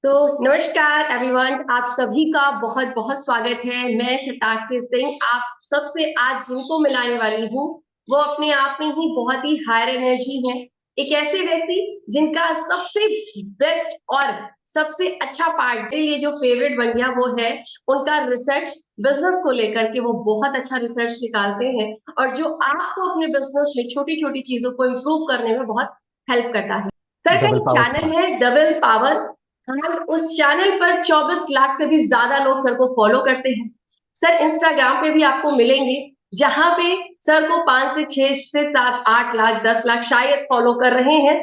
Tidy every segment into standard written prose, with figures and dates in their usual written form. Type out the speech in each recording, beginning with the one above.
तो नमस्कार एवरीवन, आप सभी का बहुत बहुत स्वागत है। मैं शताक्षी सिंह आप सबसे आज जिनको मिलाने वाली हूँ वो अपने आप में ही बहुत ही हायर एनर्जी है। एक ऐसे व्यक्ति जिनका सबसे बेस्ट और सबसे अच्छा पार्ट ये जो फेवरेट बन गया वो है उनका रिसर्च। बिजनेस को लेकर के वो बहुत अच्छा रिसर्च निकालते हैं और जो आपको अपने बिजनेस में छोटी छोटी चीजों को इम्प्रूव करने में बहुत हेल्प करता है। सर का डबल एक पावर चैनल स्क्वाड। है डबल पावर। हम उस चैनल पर 24 लाख से भी ज्यादा लोग सर को फॉलो करते हैं। सर इंस्टाग्राम पे भी आपको मिलेंगे जहां पे सर को 5 से 6 से 7 8 लाख 10 लाख शायद फॉलो कर रहे हैं।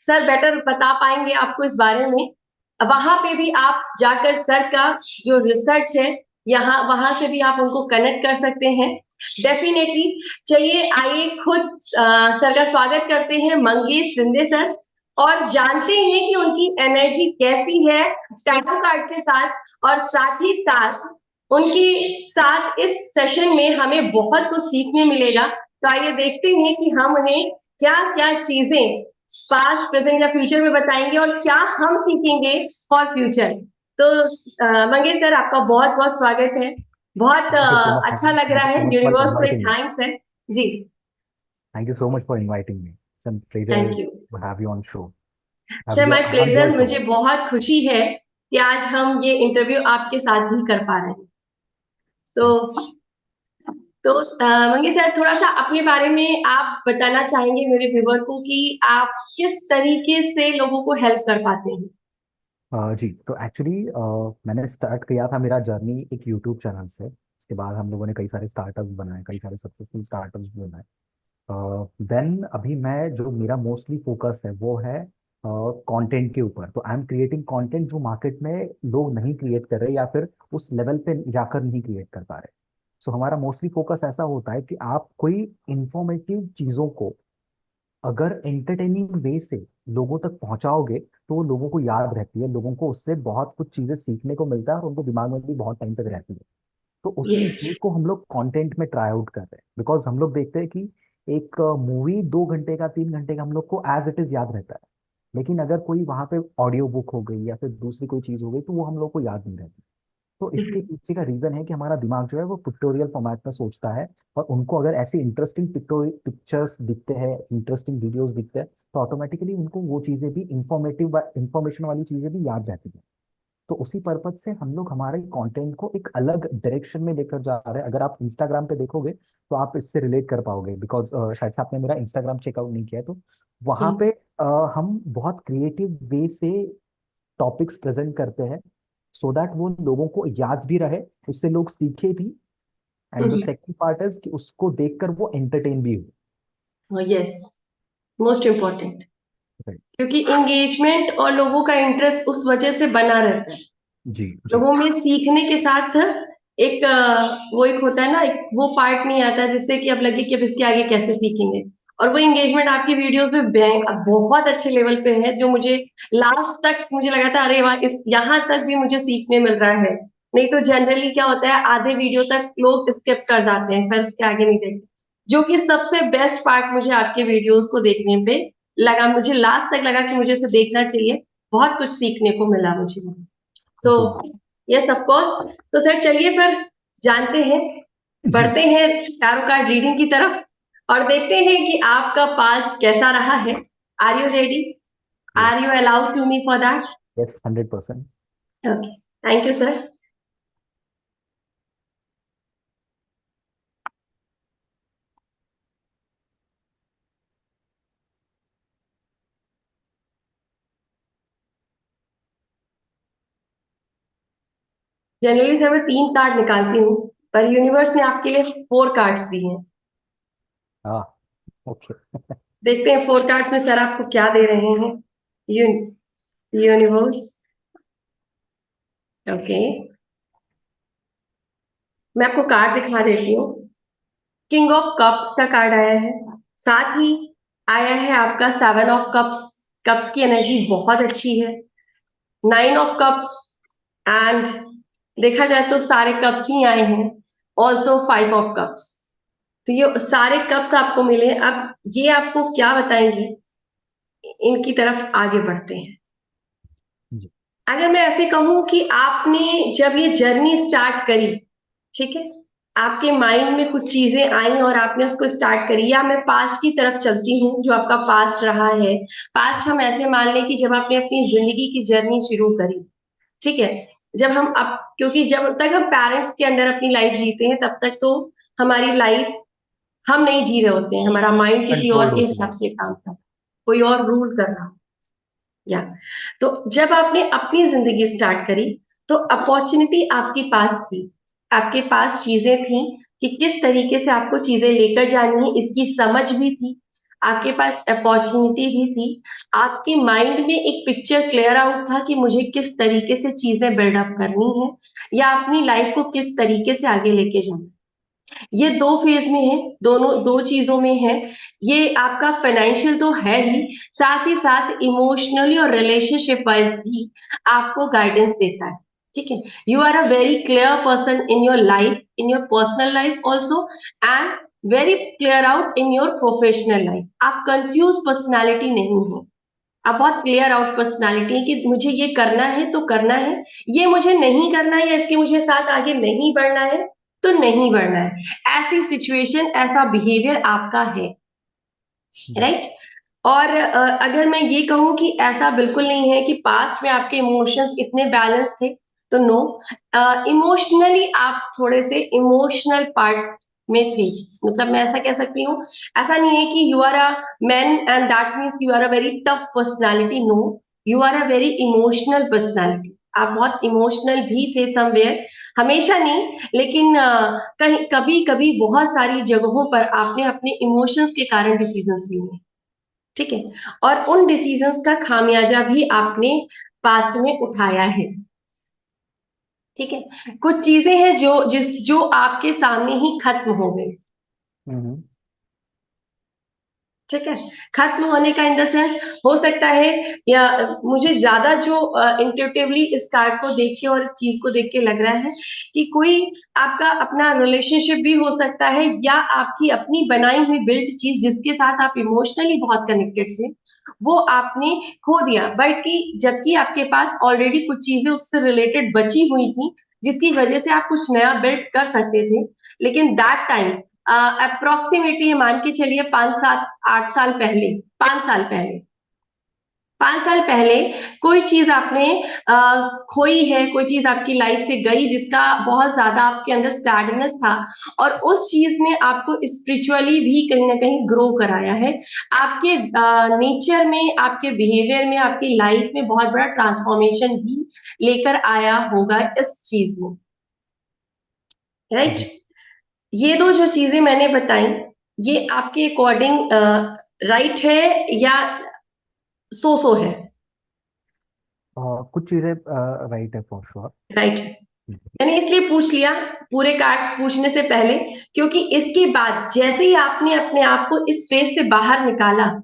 सर बेटर बता पाएंगे आपको इस बारे में। वहां पे भी आप जाकर सर का जो रिसर्च है यहाँ वहां से भी आप उनको कनेक्ट कर सकते हैं डेफिनेटली। चलिए आइए खुद सर का स्वागत करते हैं मंगेश शिंदे सर और जानते हैं कि उनकी एनर्जी कैसी है टैरो कार्ड के साथ और साथ ही साथ उनके साथ इस सेशन में हमें बहुत कुछ सीखने मिलेगा। तो आइए देखते हैं कि हम उन्हें क्या क्या चीजें पास्ट प्रेजेंट या फ्यूचर में बताएंगे और क्या हम सीखेंगे फॉर फ्यूचर। तो मंगेश सर आपका बहुत बहुत स्वागत है। बहुत थैंक यू सो मच अच्छा मैम, लग थैंक रहा यू सो है, मच फॉर यूनिवर्स को एक इनवाइटिंग मी। थैंक्स है जी। Thank you so much for inviting me. It's a pleasure thank you to have you on show. Sir, my have your pleasure. Show. मुझे बहुत खुशी है कि आज हम ये इंटरव्यू आपके साथ भी कर पा रहे हैं। सो थैंक तो मंगे सर थोड़ा सा अपने बारे में आप बताना चाहेंगे मेरे व्यूवर को कि आप किस तरीके से लोगों को हेल्प कर पाते हैं। जी, तो एक्चुअली मैंने स्टार्ट किया था मेरा जर्नी एक यूट्यूब चैनल से। उसके बाद हम लोगों ने कई सारे स्टार्टअप्स बनाए, कई सारे सक्सेसफुल स्टार्टअप्स बनाए। देन अभी मैं जो मेरा मोस्टली फोकस है वो है कंटेंट के ऊपर। तो आई एम क्रिएटिंग कंटेंट जो मार्केट में लोग नहीं क्रिएट कर रहे या फिर उस लेवल पे जाकर नहीं क्रिएट कर पा रहे। सो हमारा मोस्टली फोकस ऐसा होता है कि आप कोई इंफॉर्मेटिव चीज़ों को अगर एंटरटेनिंग वे से लोगों तक पहुंचाओगे तो वो लोगों को याद रहती है, लोगों को उससे बहुत कुछ चीज़ें सीखने को मिलता है और उनको दिमाग में भी बहुत टाइम तक रहती है। तो उसी यस। चीज को हम लोग कंटेंट में ट्राई आउट कर रहे हैं, बिकॉज हम लोग देखते हैं कि एक मूवी 2 घंटे का 3 घंटे का हम लोग को एज इट इज याद रहता है। लेकिन अगर कोई वहां पे ऑडियो बुक हो गई या फिर दूसरी कोई चीज हो गई तो वो हम लोग को याद नहीं रहती। तो इसके पीछे का रीजन है कि हमारा दिमाग जो है वो पिक्टोरियल फॉर्मेट में सोचता है। और उनको अगर ऐसी इंटरेस्टिंग पिक्चर्स दिखते हैं, इंटरेस्टिंग वीडियोस दिखते हैं, तो ऑटोमेटिकली उनको वो चीजें भी इंफॉर्मेटिव इंफॉर्मेशन वाली चीजें भी याद रहती हैं। तो उसी पर्पज से हम लोग हमारे कंटेंट को एक अलग डायरेक्शन में लेकर जा रहे हैं। अगर आप इंस्टाग्राम पे देखोगे तो आप इससे रिलेट कर पाओगे, बिकॉज शायद से आपने मेरा इंस्टाग्राम चेकआउट नहीं किया है। तो वहां पे हम बहुत क्रिएटिव वे से टॉपिक्स प्रेजेंट करते हैं, सो दैट वो लोगों को याद भी रहे, उससे लोग सीखे भी। And the second part is कि उसको देखकर वो एंटरटेन भी हो। Yes, most important. Right. क्योंकि एंगेजमेंट और लोगों का इंटरेस्ट उस वजह से बना रहता है। जी जी। लोगों में सीखने के साथ एक वो एक होता है ना, एक वो पार्ट नहीं आता जिससे कि अब लगे कि अब इसके आगे कैसे सीखेंगे। और वो एंगेजमेंट आपकी वीडियो पे बहुत अच्छे लेवल पे है जो मुझे लास्ट तक मुझे लगा था अरे वाह इस यहाँ तक भी मुझे सीखने मिल रहा है। नहीं तो जनरली क्या होता है आधे वीडियो तक लोग स्किप कर जाते हैं फिर उसके आगे नहीं देखते। जो कि सबसे बेस्ट पार्ट मुझे आपके वीडियोस को देखने पे लगा, मुझे लास्ट तक लगा कि मुझे इसे देखना चाहिए। बहुत कुछ सीखने को मिला मुझे। So thank you ma'am. Yes of course. तो सर चलिए फिर जानते हैं, जी। बढ़ते हैं टैरो कार्ड रीडिंग की तरफ और देखते हैं कि आपका पास्ट कैसा रहा है। Are you ready? Yes. Are you allowed to me for that? Yes, 100%। Okay, thank you sir. Generally sir मैं 3 कार्ड निकालती हूँ पर यूनिवर्स ने आपके लिए 4 कार्ड्स दिए हैं। हाँ। ओके। देखते हैं 4 कार्ड्स में सर आपको क्या दे रहे हैं। यून यूनिवर्स। ओके, मैं आपको कार्ड दिखा देती हूँ। किंग ऑफ कप्स का कार्ड आया है, साथ ही आया है आपका 7 ऑफ कप्स। कप्स की एनर्जी बहुत अच्छी है। 9 ऑफ कप्स एंड देखा जाए तो सारे कप्स ही आए हैं। Also 5 of cups. तो ये सारे कप्स आपको मिले। अब ये आपको क्या बताएंगे, इनकी तरफ आगे बढ़ते हैं। जी। अगर मैं ऐसे कहूं कि आपने जब ये जर्नी स्टार्ट करी, ठीक है, आपके माइंड में कुछ चीजें आई और आपने उसको स्टार्ट करी, या मैं पास्ट की तरफ चलती हूँ, जो आपका पास्ट रहा है। पास्ट हम ऐसे मान लें कि जब आपने अपनी जिंदगी की जर्नी शुरू करी, ठीक है, जब हम अब, क्योंकि जब तक हम पेरेंट्स के अंडर अपनी लाइफ जीते हैं तब तक तो हमारी लाइफ हम नहीं जी रहे होते हैं, हमारा माइंड किसी और कंट्रोल्ड के होती हिसाब है। से काम कर, कोई और रूल कर रहा, या तो जब आपने अपनी जिंदगी स्टार्ट करी तो अपॉर्चुनिटी आपके पास थी, आपके पास चीजें थी कि किस तरीके से आपको चीजें लेकर जानी है, इसकी समझ भी थी, आपके पास अपॉर्चुनिटी भी थी, आपके माइंड में एक पिक्चर क्लियर आउट था कि मुझे किस तरीके से चीजें बिल्डअप करनी है या अपनी लाइफ को किस तरीके से आगे लेके जाना है। ये दो फेज में है, दोनों दो चीजों में है। ये आपका फाइनेंशियल तो है ही, साथ ही साथ इमोशनली और रिलेशनशिप वाइज भी आपको गाइडेंस देता है, ठीक है। You are a very clear person in your life, in your personal life also, and very clear out in your professional life. आप कंफ्यूज पर्सनैलिटी नहीं हो, आप बहुत क्लियर आउट पर्सनालिटी है कि मुझे ये करना है तो करना है, ये मुझे नहीं करना है या इसके मुझे साथ आगे नहीं बढ़ना है तो नहीं बढ़ना है। ऐसी सिचुएशन, ऐसा बिहेवियर आपका है, जी। राइट। और अगर मैं ये कहूँ कि ऐसा बिल्कुल नहीं है कि पास्ट में आपके इमोशंस इतने बैलेंस थे, तो नो, इमोशनली आप थोड़े से इमोशनल पार्ट में थे। मतलब मैं ऐसा कह सकती हूँ, ऐसा नहीं है कि you are a man and that means you are a very tough personality, no, you are a very emotional personality. आप बहुत इमोशनल भी थे समवेयर, हमेशा नहीं, लेकिन कहीं कभी कभी बहुत सारी जगहों पर आपने अपने इमोशंस के कारण डिसीजंस लिए, ठीक है, और उन डिसीजंस का खामियाजा भी आपने पास्ट में उठाया है, ठीक है। कुछ चीजें हैं जो आपके सामने ही खत्म हो गई, हम्म। ठीक है। खत्म होने का इन द सेंस हो सकता है, या मुझे ज्यादा जो इंट्यूटिवली इस कार्ड को देख के और इस चीज को देख के लग रहा है कि कोई आपका अपना रिलेशनशिप भी हो सकता है, या आपकी अपनी बनाई हुई बिल्ड चीज जिसके साथ आप इमोशनली बहुत कनेक्टेड थे, वो आपने खो दिया, बट कि जबकि आपके पास ऑलरेडी कुछ चीजें उससे रिलेटेड बची हुई थी जिसकी वजह से आप कुछ नया बिल्ड कर सकते थे। लेकिन दैट टाइम अप्रोक्सीमेटली मान के चलिए 5 7 8 साल पहले, 5 साल पहले, 5 साल पहले कोई चीज आपने खोई है, कोई चीज आपकी लाइफ से गई जिसका बहुत ज्यादा आपके अंदर सैडनेस था, और उस चीज ने आपको स्पिरिचुअली भी कहीं ना कहीं ग्रो कराया है। आपके नेचर में, आपके बिहेवियर में, आपकी लाइफ में बहुत बड़ा ट्रांसफॉर्मेशन भी लेकर आया होगा इस चीज में, राइट। जी। ये दो जो चीजें मैंने बताई, ये आपके अकॉर्डिंग राइट है या सो है? कुछ चीजें राइट है फॉर श्योर। राइट है। मैंने इसलिए पूछ लिया पूरे कार्ड पूछने से पहले, क्योंकि इसके बाद जैसे ही आपने अपने आप को इस फेज से बाहर निकाला,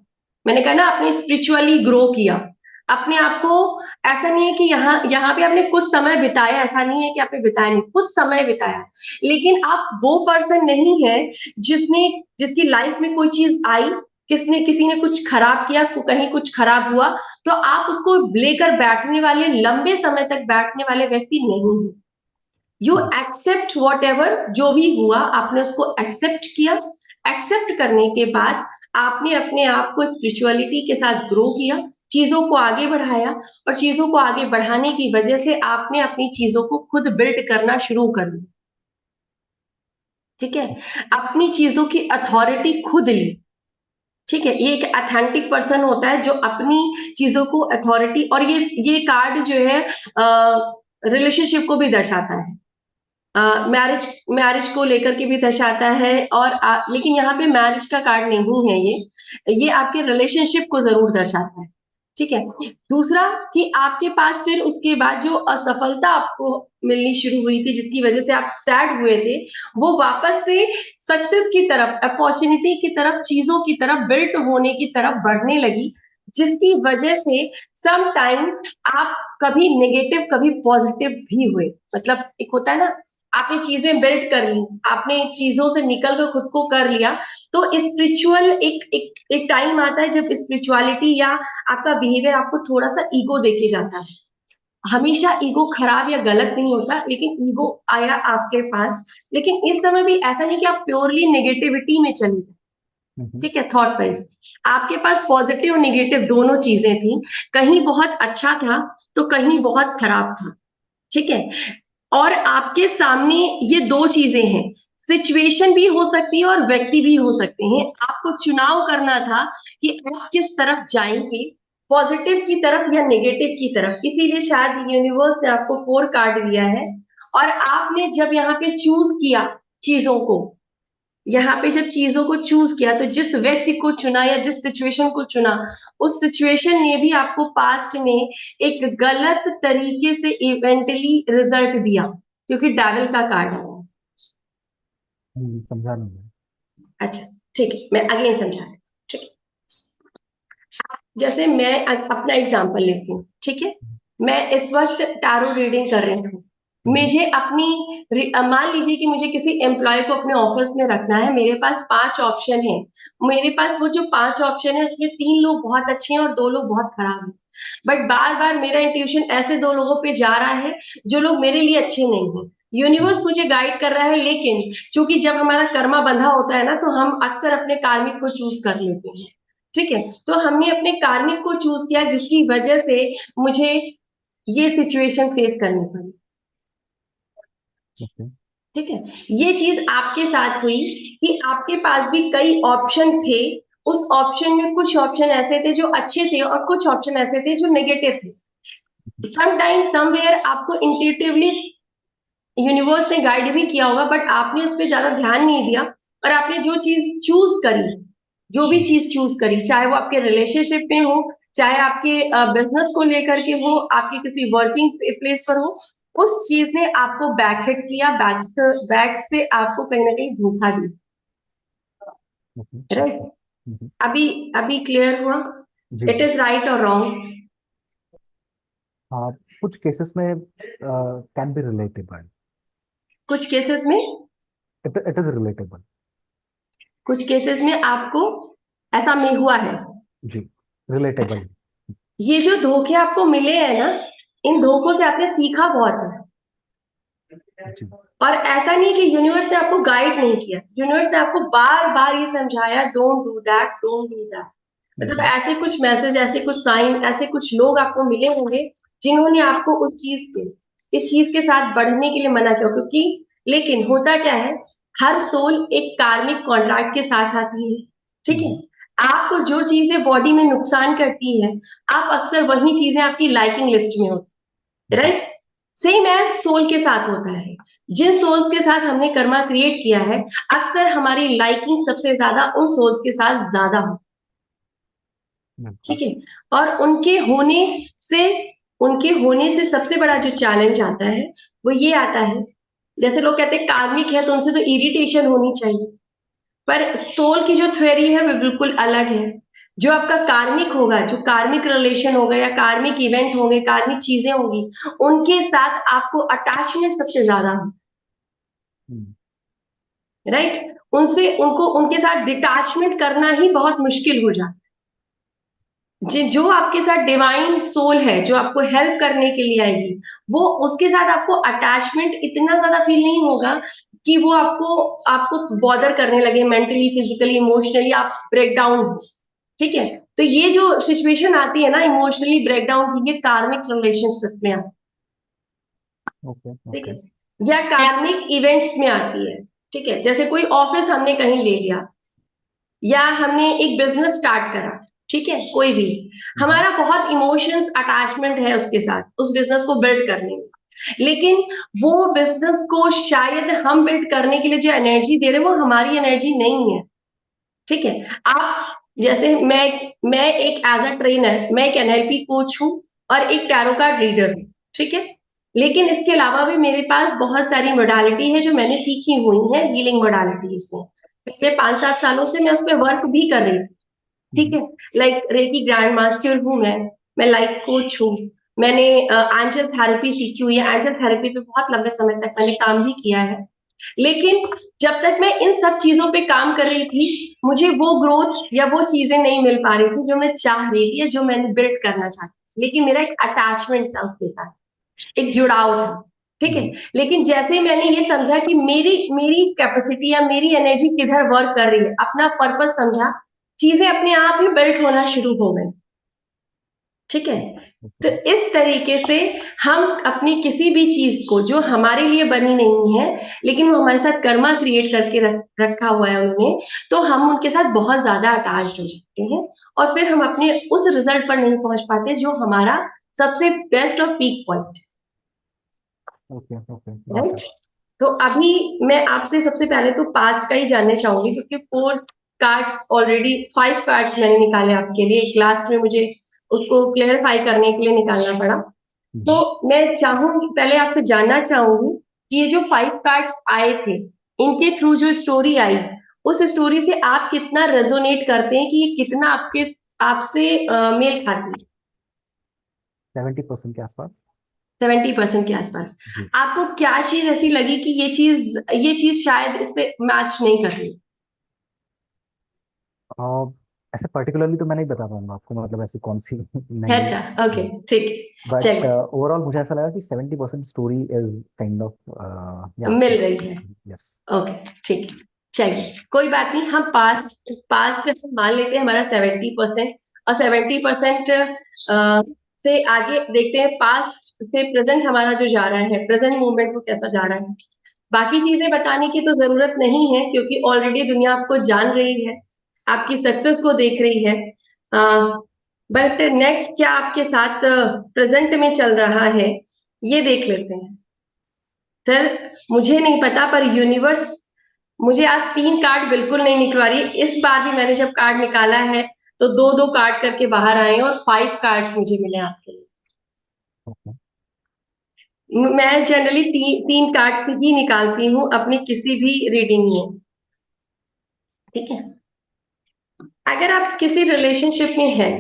मैंने कहा ना, आपने स्पिरिचुअली ग्रो किया अपने आप को। ऐसा नहीं है कि यहाँ यहाँ पे आपने कुछ समय बिताया, ऐसा नहीं है कि आपने बिताया नहीं, कुछ समय बिताया, लेकिन आप वो पर्सन नहीं है जिसने, जिसकी लाइफ में कोई चीज आई, किसी ने कुछ खराब किया, कहीं कुछ खराब हुआ, तो आप उसको लेकर बैठने वाले, लंबे समय तक बैठने वाले व्यक्ति नहीं है। यू जी। एक्सेप्ट वॉट एवर, जो भी हुआ आपने उसको एक्सेप्ट किया। एक्सेप्ट करने के बाद आपने अपने आप को स्पिरिचुअलिटी के साथ ग्रो किया, चीजों को आगे बढ़ाया, और चीजों को आगे बढ़ाने की वजह से आपने अपनी चीजों को खुद बिल्ड करना शुरू कर दिया, ठीक है। अपनी चीजों की अथॉरिटी खुद ली, ठीक है। ये एक अथेंटिक पर्सन होता है जो अपनी चीजों को अथॉरिटी, और ये कार्ड जो है रिलेशनशिप को भी दर्शाता है, मैरिज मैरिज को लेकर के भी दर्शाता है, और लेकिन यहाँ पे मैरिज का कार्ड नहीं है, ये आपके रिलेशनशिप को जरूर दर्शाता है, ठीक है। दूसरा कि आपके पास फिर उसके बाद जो असफलता आपको मिलनी शुरू हुई थी, जिसकी वजह से आप सैड हुए थे, वो वापस से सक्सेस की तरफ, अपॉर्चुनिटी की तरफ, चीजों की तरफ, बिल्ट होने की तरफ बढ़ने लगी, जिसकी वजह से सम टाइम आप कभी नेगेटिव कभी पॉजिटिव भी हुए। मतलब एक होता है ना, आपने चीजें बिल्ड कर ली, आपने चीजों से निकल कर खुद को कर लिया, तो स्पिरिचुअल एक एक एक टाइम आता है जब स्पिरिचुअलिटी या आपका बिहेवियर आपको थोड़ा सा ईगो देके जाता है, हमेशा ईगो खराब या गलत नहीं होता, लेकिन ईगो आया आपके पास, लेकिन इस समय भी ऐसा नहीं कि आप प्योरली नेगेटिविटी में चले गए, ठीक है, थॉट वाइज आपके पास पॉजिटिव और नेगेटिव दोनों चीजें थी, कहीं बहुत अच्छा था तो कहीं बहुत खराब था, ठीक है। और आपके सामने ये दो चीजें हैं, सिचुएशन भी हो सकती है और व्यक्ति भी हो सकते हैं, आपको चुनाव करना था कि आप किस तरफ जाएंगे, पॉजिटिव की तरफ या नेगेटिव की तरफ। इसीलिए शायद यूनिवर्स ने आपको 4 कार्ड दिया है, और आपने जब यहाँ पे चूज किया चीजों को, यहाँ पे जब चीजों को चूज किया, तो जिस व्यक्ति को चुना या जिस सिचुएशन को चुना, उस सिचुएशन ने भी आपको पास्ट में एक गलत तरीके से इवेंटली रिजल्ट दिया, क्योंकि डेविल का कार्ड है। समझा नहीं मैं। अच्छा, ठीक है, मैं अगेन समझा रही हूँ, ठीक है। जैसे मैं अपना एग्जांपल लेती हूँ, ठीक है। मैं इस वक्त टैरो रीडिंग कर रही हूँ, मुझे अपनी मान लीजिए कि मुझे किसी एम्प्लॉय को अपने ऑफिस में रखना है, मेरे पास 5 ऑप्शन है, मेरे पास वो जो 5 ऑप्शन है उसमें 3 लोग बहुत अच्छे हैं और 2 लोग बहुत खराब हैं, बट बार बार मेरा इंट्यूशन ऐसे 2 लोगों पे जा रहा है जो लोग मेरे लिए अच्छे नहीं हैं। यूनिवर्स मुझे गाइड कर रहा है, लेकिन क्योंकि जब हमारा कर्मा बंधा होता है ना, तो हम अक्सर अपने कार्मिक को चूज कर लेते हैं, ठीक है। तो हमने अपने कार्मिक को चूज किया, जिसकी वजह से मुझे ये सिचुएशन फेस करनी पड़ी, ठीक है। ये चीज आपके साथ हुई कि आपके पास भी कई ऑप्शन थे, उस ऑप्शन में कुछ ऑप्शन ऐसे थे जो अच्छे थे और कुछ ऑप्शन ऐसे थे जो नेगेटिव थे। समटाइम समवेयर आपको इंट्यूटिवली यूनिवर्स ने गाइड भी किया होगा, बट आपने उस पर ज्यादा ध्यान नहीं दिया, और आपने जो चीज चूज करी, जो भी चीज चूज करी, चाहे वो आपके रिलेशनशिप में हो, चाहे आपके बिजनेस को लेकर के हो, आपके किसी वर्किंग प्लेस पर हो, उस चीज ने आपको बैक हिट किया, बैक से आपको कहीं ना कहीं धोखा दिया, राइट। अभी अभी क्लियर हुआ, इट इज राइट और रॉन्ग? हाँ, कुछ केसेस में कैन बी रिलेटेबल। कुछ केसेस में, इट इज रिलेटेबल। कुछ केसेस में आपको ऐसा में हुआ है। जी, अच्छा, रिलेटेबल। ये जो धोखे आपको मिले हैं ना, इन धोखों से आपने सीखा बहुत है, जी। और ऐसा नहीं कि यूनिवर्स ने आपको गाइड नहीं किया, यूनिवर्स ने आपको बार बार ये समझाया, don't do that, don't do that. मतलब ऐसे कुछ मैसेज, ऐसे कुछ साइन, ऐसे कुछ लोग आपको मिले होंगे जिन्होंने आपको उस चीज के, इस चीज के साथ बढ़ने के लिए मना किया, क्योंकि लेकिन होता क्या है, हर सोल एक कार्मिक कॉन्ट्रैक्ट के साथ आती है, ठीक है। आपको जो चीजें बॉडी में नुकसान करती है, आप अक्सर वही चीजें आपकी लाइकिंग लिस्ट में होती, राइट। सेम एज सोल के साथ होता है, जिन सोल्स के साथ हमने कर्मा क्रिएट किया है, अक्सर हमारी लाइकिंग सबसे ज्यादा उन सोल्स के साथ ज्यादा हो, ठीक है। और से उनके होने से सबसे बड़ा जो चैलेंज आता है, वो ये आता है, जैसे लोग कहते हैं कार्मिक है तो उनसे तो इरिटेशन होनी चाहिए, पर सोल की जो थ्योरी है वो बिल्कुल अलग है। जो आपका कार्मिक होगा, जो कार्मिक रिलेशन होगा या कार्मिक इवेंट होंगे, कार्मिक चीजें होंगी, उनके साथ आपको अटैचमेंट सबसे ज्यादा हो, राइट। उनसे उनको उनके साथ डिटैचमेंट करना ही बहुत मुश्किल हो जाता है। जो आपके साथ डिवाइन सोल है, जो आपको हेल्प करने के लिए आएगी, वो उसके साथ आपको अटैचमेंट इतना ज्यादा फील नहीं होगा कि वो आपको आपको बॉदर करने लगे, मेंटली, फिजिकली, इमोशनली आप ब्रेक डाउन हो, ठीक है। तो ये जो सिचुएशन आती है ना इमोशनली ब्रेकडाउन की, ये कार्मिक रिलेशनशिप में आती है, ठीक है, या कार्मिक इवेंट्स में आती है, ठीक है। जैसे कोई ऑफिस हमने कहीं ले लिया, या हमने एक बिजनेस स्टार्ट करा, ठीक है, कोई भी, हमारा बहुत इमोशंस अटैचमेंट है उसके साथ, उस बिजनेस को बिल्ड करने में, लेकिन वो बिजनेस को शायद हम बिल्ड करने के लिए जो एनर्जी दे रहे हैं वो हमारी एनर्जी नहीं है, ठीक है। आप जैसे मैं एक एज अ ट्रेनर, मैं एक एनएलपी कोच हूँ और एक टैरो कार्ड रीडर हूँ, ठीक है। लेकिन इसके अलावा भी मेरे पास बहुत सारी मोडालिटी है जो मैंने सीखी हुई है, हीलिंग मोडालिटीज में। पिछले 5-7 सालों से मैं उस पर वर्क भी कर रही थी, ठीक है। लाइक रेकी ग्रैंड मास्टर हूँ मैं लाइफ कोच हूँ, मैंने एंजल थेरेपी सीखी हुई है, एंजल थेरेपी पे बहुत लंबे समय तक मैंने काम भी किया है। लेकिन जब तक मैं इन सब चीजों पे काम कर रही थी, मुझे वो ग्रोथ या वो चीजें नहीं मिल पा रही थी जो मैं चाह रही थी या जो मैंने बिल्ड करना चाहती थी, लेकिन मेरा एक अटैचमेंट था उसके साथ, एक जुड़ाव था, ठीक है। लेकिन जैसे मैंने ये समझा कि मेरी मेरी कैपेसिटी या मेरी एनर्जी किधर वर्क कर रही है, अपना पर्पस समझा, चीजें अपने आप ही बिल्ट होना शुरू हो गई, ठीक है। तो इस तरीके से हम अपनी किसी भी चीज को जो हमारे लिए बनी नहीं है, लेकिन वो हमारे साथ कर्मा क्रिएट करके रखा हुआ है उन्होंने, तो हम उनके साथ बहुत ज्यादा अटैच्ड हो जाते हैं और फिर हम अपने उस रिजल्ट पर नहीं पहुंच पाते जो हमारा सबसे बेस्ट और peak point. Okay okay, right. तो अभी मैं आपसे सबसे पहले तो पास्ट का ही जानना चाहूंगी, क्योंकि 4 कार्ड्स ऑलरेडी, 5 कार्ड्स मैंने निकाले आपके लिए, एक लास्ट में मुझे उसको क्लेरिफाई करने के लिए निकालना पड़ा। तो मैं चाहूंगी, पहले आपसे जानना चाहूंगी कि ये जो 5 कार्ड्स आए थे, इनके थ्रू जो स्टोरी आई, उस स्टोरी से आप कितना रेजोनेट करते हैं, कि ये कितना आपके आपसे मेल खाती है? 70% के आसपास। 70% के आसपास। जी। आपको क्या चीज ऐसी लगी कि ये चीज शायद इससे मैच नहीं कर रही? ऐसे पर्टिकुलरली तो मैं नहीं बता पाऊंगा आपको, मतलब ऐसी कौन सी नहीं है। अच्छा, ओके, ठीक है, बट चलिए, ओवरऑल मुझे ऐसा लगा कि 70% स्टोरी इज काइंड ऑफ, या मिल रही है। यस। ओके, ठीक है, चलिए, कोई बात नहीं, हम पास्ट पास्ट मान लेते हैं हमारा 70%, और 70% से आगे देखते हैं पास्ट से प्रेजेंट हमारा जो जा रहा है, प्रेजेंट मूवमेंट वो कैसा जा रहा है। बाकी चीजें बताने की तो जरूरत नहीं है, क्योंकि ऑलरेडी दुनिया आपको जान रही है, आपकी सक्सेस को देख रही है। बट नेक्स्ट क्या आपके साथ प्रेजेंट में चल रहा है, ये देख लेते हैं। सर, मुझे नहीं पता, पर यूनिवर्स मुझे आज 3 कार्ड बिल्कुल नहीं निकलवा रही। इस बार भी मैंने जब कार्ड निकाला है तो 2-2 कार्ड करके बाहर आए हैं, और 5 कार्ड्स मुझे मिले आपके लिए। ओके। मैं जनरली 3 कार्ड से ही निकालती हूँ अपनी किसी भी रीडिंग में, ठीक है। अगर आप किसी रिलेशनशिप में हैं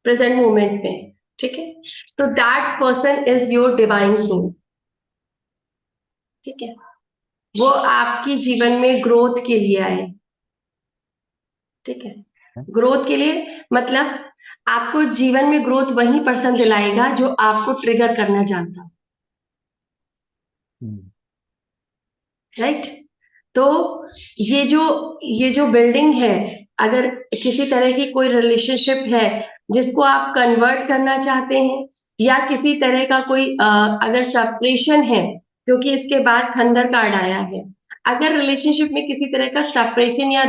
प्रेजेंट मोमेंट में, ठीक है, तो that person is your divine soul, ठीक है। वो आपकी जीवन में ग्रोथ के लिए आए, ठीक है। ग्रोथ के लिए मतलब आपको जीवन में ग्रोथ वही पर्सन दिलाएगा जो आपको ट्रिगर करना जानता हो, राइट। तो ये जो बिल्डिंग है, अगर किसी तरह की कोई रिलेशनशिप है जिसको आप कन्वर्ट करना चाहते हैं, या किसी तरह का कोई अगर सेपरेशन है, क्योंकि इसके बाद थंडर कार्ड आया है, अगर रिलेशनशिप में किसी तरह का सेपरेशन या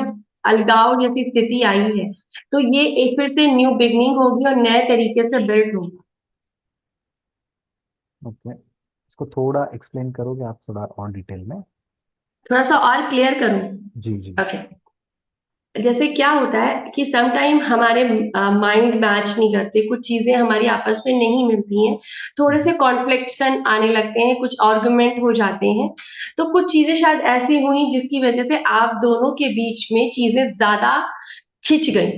अलगाव जैसी स्थिति आई है, तो ये एक फिर से न्यू बिगनिंग होगी और नए तरीके से बिल्ड होगा। ओके, इसको थोड़ा एक्सप्लेन करोगे आप, थोड़ा और डिटेल में? थोड़ा सा और क्लियर करूं? जी जी। ओके। जैसे क्या होता है कि सम टाइम हमारे माइंड मैच नहीं करते, कुछ चीजें हमारी आपस में नहीं मिलती हैं, थोड़े से कॉन्फ्लिक्शन आने लगते हैं, कुछ आर्गुमेंट हो जाते हैं। तो कुछ चीजें शायद ऐसी हुई जिसकी वजह से आप दोनों के बीच में चीजें ज्यादा खिंच गई,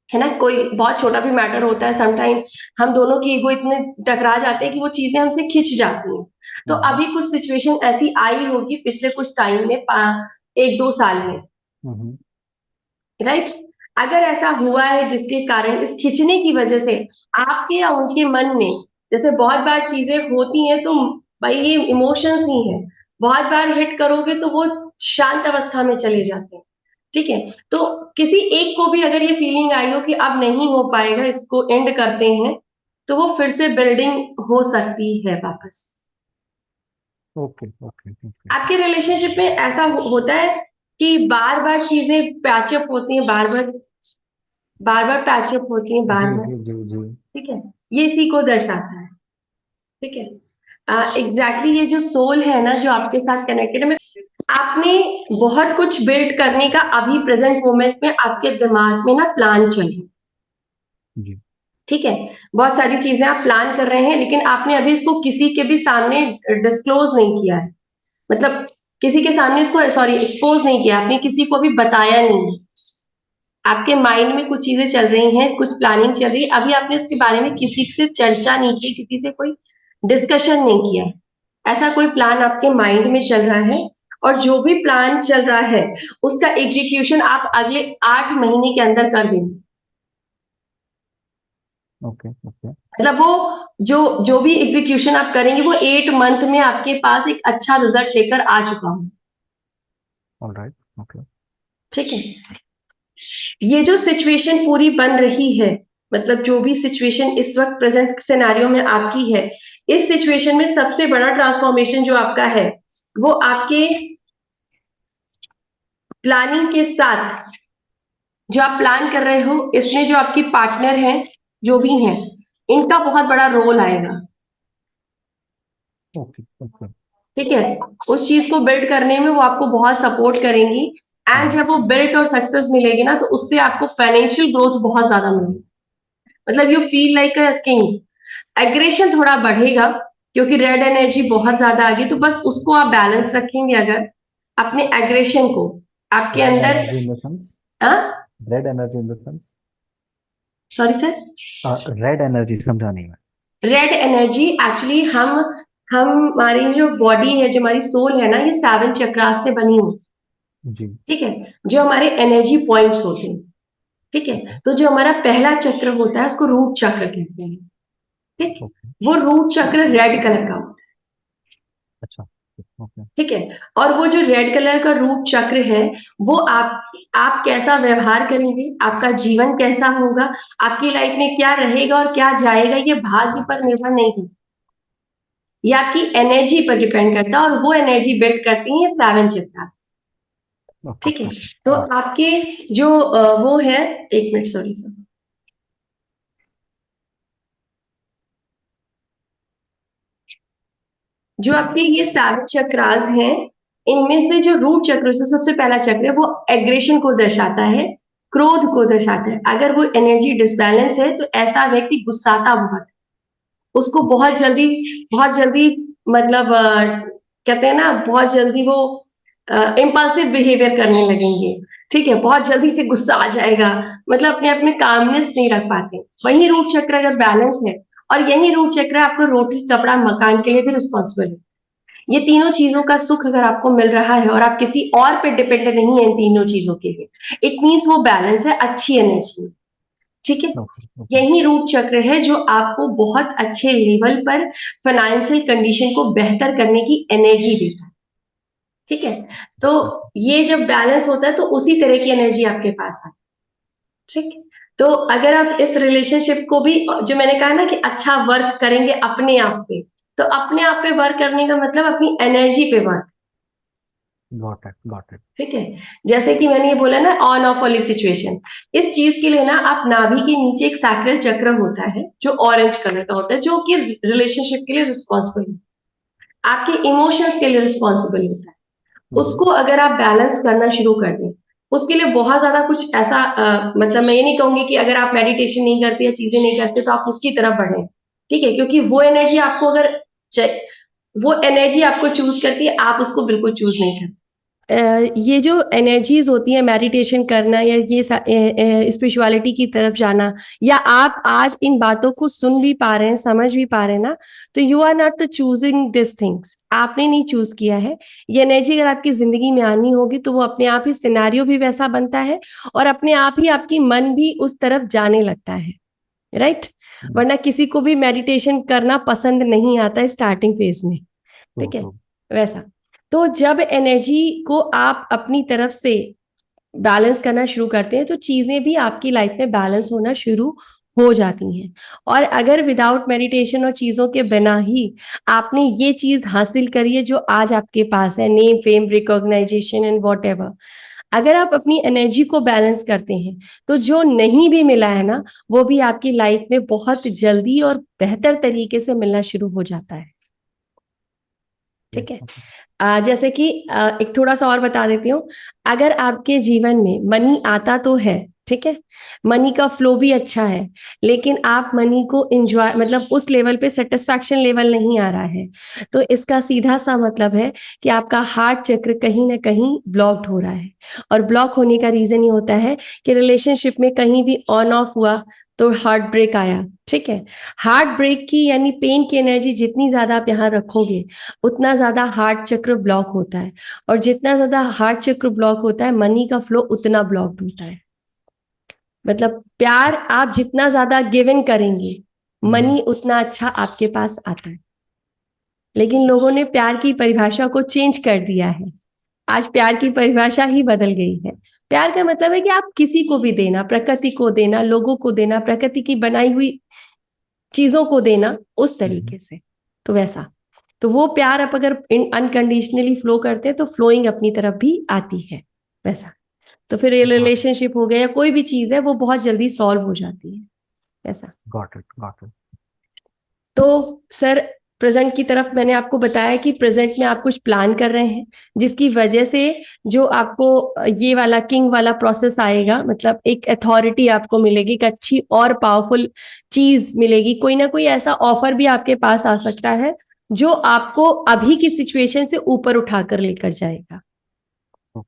है ना। कोई बहुत छोटा भी मैटर होता है, सम टाइम हम दोनों की ईगो इतने टकरा जाते हैं कि वो चीजें हमसे खिंच जाती हैं। तो अभी कुछ सिचुएशन ऐसी आई होगी पिछले कुछ टाइम में, 1-2 साल में, राइट। अगर ऐसा हुआ है जिसके कारण इस खिंचने की वजह से आपके या उनके मन में, जैसे बहुत बार चीजें होती हैं तो भाई ये इमोशंस ही है, बहुत बार हिट करोगे तो वो शांत अवस्था में चले जाते हैं, ठीक है। तो किसी एक को भी अगर ये फीलिंग आई हो कि अब नहीं हो पाएगा, इसको एंड करते हैं, तो वो फिर से बिल्डिंग हो सकती है वापस। Okay okay okay. आपके रिलेशनशिप में ऐसा होता है कि बार बार चीजें पैचअप होती हैं, बार बार पैचअप होती हैं, बार जी बार, जी जी जी। ठीक है। ये इसी को दर्शाता है, ठीक है। एग्जैक्टली ये जो सोल है ना जो आपके साथ कनेक्टेड है, आपने बहुत कुछ बिल्ड करने का अभी प्रेजेंट मोमेंट में आपके दिमाग में ना प्लान चल रहा है, जी। ठीक है। बहुत सारी चीजें आप प्लान कर रहे हैं, लेकिन आपने अभी इसको किसी के भी सामने डिस्क्लोज नहीं किया है, मतलब किसी के सामने इसको, सॉरी, एक्सपोज नहीं किया आपने, किसी को भी बताया नहीं। आपके माइंड में कुछ चीजें चल रही हैं, कुछ प्लानिंग चल रही है, अभी आपने उसके बारे में किसी से चर्चा नहीं की, किसी से कोई डिस्कशन नहीं किया। ऐसा कोई प्लान आपके माइंड में चल रहा है, और जो भी प्लान चल रहा है उसका एग्जीक्यूशन आप अगले 8 महीने के अंदर कर देंगे। ओके ओके मतलब वो जो जो भी एग्जीक्यूशन आप करेंगे वो 8 मंथ में आपके पास एक अच्छा रिजल्ट लेकर आ चुका हूँ। ऑलराइट ओके ठीक है, ये जो सिचुएशन पूरी बन रही है, मतलब जो भी सिचुएशन इस वक्त प्रेजेंट सिनेरियो में आपकी है, इस सिचुएशन में सबसे बड़ा ट्रांसफॉर्मेशन जो आपका है वो आपके प्लानिंग के साथ, जो आप प्लान कर रहे हो इसमें जो आपकी पार्टनर हैं, जो भी हैं, इनका बहुत बड़ा रोल आएगा। ओके ओके ठीक है, उस चीज को बिल्ड करने में वो आपको बहुत सपोर्ट करेंगी। एंड जब वो बिल्ड और सक्सेस मिलेगी ना, तो उससे आपको फाइनेंशियल ग्रोथ बहुत ज्यादा मिलेगी। मतलब you feel like a king. Aggression थोड़ा बढ़ेगा क्योंकि रेड एनर्जी बहुत ज्यादा आ गई, तो बस उसको आप बैलेंस रखेंगे अगर अपने एग्रेशन को आपके रेड अंदर। Energy in the sense, red energy in the sense, sorry sir. Red energy समझा नहीं मैं। रेड एनर्जी एक्चुअली हम हमारी जो बॉडी है, जो हमारी सोल है ना, ये 7 चक्रास से बनी हुई। जी ठीक है, जो हमारे एनर्जी पॉइंट्स होते हैं। ठीक है, ओके तो जो हमारा पहला चक्र होता है उसको रूट चक्र कहते हैं। ठीक, ओके वो रूट चक्र रेड कलर का होता है। अच्छा ओके ठीक है, और वो जो रेड कलर का रूट चक्र है, वो आप कैसा व्यवहार करेंगे, आपका जीवन कैसा होगा, आपकी लाइफ में क्या रहेगा और क्या जाएगा, ये भाग्य पर निर्भर नहीं है, ये आपकी एनर्जी पर डिपेंड करता है, और वो एनर्जी बिल्ड करती है ये 7 चक्रास। ओके ठीक है, ओके तो आपके जो वो है, 1 मिनट सॉरी सर, जो आपके ये 7 चक्रास हैं, इनमें से जो रूट चक्र से सबसे पहला चक्र है वो एग्रेशन को दर्शाता है, क्रोध को दर्शाता है। अगर वो एनर्जी डिसबैलेंस है तो ऐसा व्यक्ति गुस्साता बहुत, उसको बहुत जल्दी, मतलब कहते हैं ना, बहुत जल्दी वो इम्पल्सिव बिहेवियर करने लगेंगे। ठीक है, बहुत जल्दी से गुस्सा आ जाएगा, मतलब अपने आप में कामनेस नहीं रख पाते। वही रूट चक्र अगर बैलेंस है, और यही रूट चक्र आपको रोटी कपड़ा मकान के लिए भी रिस्पॉन्सिबल है। ये तीनों चीजों का सुख अगर आपको मिल रहा है और आप किसी और पे डिपेंडेंट नहीं है इन तीनों चीजों के लिए, इट मीन्स वो बैलेंस है, अच्छी एनर्जी है। ठीक है, ओके ओके यही रूट चक्र है जो आपको बहुत अच्छे लेवल पर फाइनेंशियल कंडीशन को बेहतर करने की एनर्जी देता है। ठीक है, तो ये जब बैलेंस होता है तो उसी तरह की एनर्जी आपके पास आती है। ठीक है, तो अगर आप इस रिलेशनशिप को भी, जो मैंने कहा ना कि अच्छा वर्क करेंगे अपने आप पे, तो अपने आप पे वर्क करने का मतलब अपनी एनर्जी पे वर्क। गॉट इट ठीक है, जैसे कि मैंने ये बोला ना, ऑन ऑफ वाली सिचुएशन, इस चीज के लिए ना आप नाभि के नीचे एक सैक्रल चक्र होता है जो ऑरेंज कलर का होता है, जो कि रिलेशनशिप के लिए रिस्पॉन्सिबल है, आपके इमोशंस के लिए रिस्पॉन्सिबल होता है। उसको अगर आप बैलेंस करना शुरू कर दें, उसके लिए बहुत ज्यादा कुछ ऐसा मतलब मैं ये नहीं कहूंगी कि अगर आप मेडिटेशन नहीं करते या चीजें नहीं करते तो आप उसकी तरफ बढ़े। ठीक है, क्योंकि वो एनर्जी आपको अगर वो एनर्जी आपको चूज करती है, आप उसको बिल्कुल चूज नहीं करते। ये जो एनर्जीज होती है, मेडिटेशन करना या ये स्पिरिचुअलिटी की तरफ जाना, या आप आज इन बातों को सुन भी पा रहे हैं, समझ भी पा रहे हैं ना, तो you are not choosing this things, आपने नहीं चूज किया है। ये एनर्जी अगर आपकी जिंदगी में आनी होगी तो वो अपने आप ही सिनेरियो भी वैसा बनता है, और अपने आप ही आपकी मन भी उस तरफ जाने लगता है। राइट, वरना किसी को भी मेडिटेशन करना पसंद नहीं आता है स्टार्टिंग फेज में। ठीक है, वैसा। तो जब एनर्जी को आप अपनी तरफ से बैलेंस करना शुरू करते हैं तो चीजें भी आपकी लाइफ में बैलेंस होना शुरू हो जाती हैं। और अगर विदाउट मेडिटेशन और चीजों के बिना ही आपने ये चीज हासिल करी है जो आज आपके पास है, name fame recognition and whatever, अगर आप अपनी एनर्जी को बैलेंस करते हैं तो जो नहीं भी मिला है ना, वो भी आपकी लाइफ में बहुत जल्दी और बेहतर तरीके से मिलना शुरू हो जाता है। ठीक है, जैसे कि एक थोड़ा सा और बता देती हूँ। अगर आपके जीवन में मनी आता तो है, ठीक है, मनी का फ्लो भी अच्छा है, लेकिन आप मनी को एंजॉय, मतलब उस लेवल पे सेटिस्फैक्शन लेवल नहीं आ रहा है, तो इसका सीधा सा मतलब है कि आपका हार्ट चक्र कहीं ना कहीं ब्लॉक्ड हो रहा है। और ब्लॉक होने का रीजन ये होता है कि रिलेशनशिप में कहीं भी ऑन ऑफ हुआ तो हार्ट ब्रेक आया। ठीक है, हार्ट ब्रेक की यानी पेन की एनर्जी जितनी ज्यादा आप यहाँ रखोगे, उतना ज्यादा हार्ट चक्र ब्लॉक होता है, और जितना ज्यादा हार्ट चक्र ब्लॉक होता है, मनी का फ्लो उतना ब्लॉक्ड होता है। मतलब प्यार आप जितना ज्यादा गिवन करेंगे, मनी उतना अच्छा आपके पास आता है। लेकिन लोगों ने प्यार की परिभाषा को चेंज कर दिया है। आज प्यार की परिभाषा ही बदल गई है। प्यार का मतलब है कि आप किसी को भी देना, प्रकृति को देना, लोगों को देना, प्रकृति की बनाई हुई चीजों को देना, उस तरीके से। तो वैसा, तो वो प्यार आप अगर अनकंडीशनली फ्लो करते हैं तो फ्लोइंग अपनी तरफ भी आती है, वैसा। तो फिर ये रिलेशनशिप हो गया या कोई भी चीज है, वो बहुत जल्दी सॉल्व हो जाती है, ऐसा। Got it, got it. तो सर, प्रेजेंट की तरफ मैंने आपको बताया कि प्रेजेंट में आप कुछ प्लान कर रहे हैं, जिसकी वजह से जो आपको ये वाला किंग वाला प्रोसेस आएगा, मतलब एक अथॉरिटी आपको मिलेगी, एक अच्छी और पावरफुल चीज मिलेगी, कोई ना कोई ऐसा ऑफर भी आपके पास आ सकता है जो आपको अभी की सिचुएशन से ऊपर उठाकर लेकर जाएगा।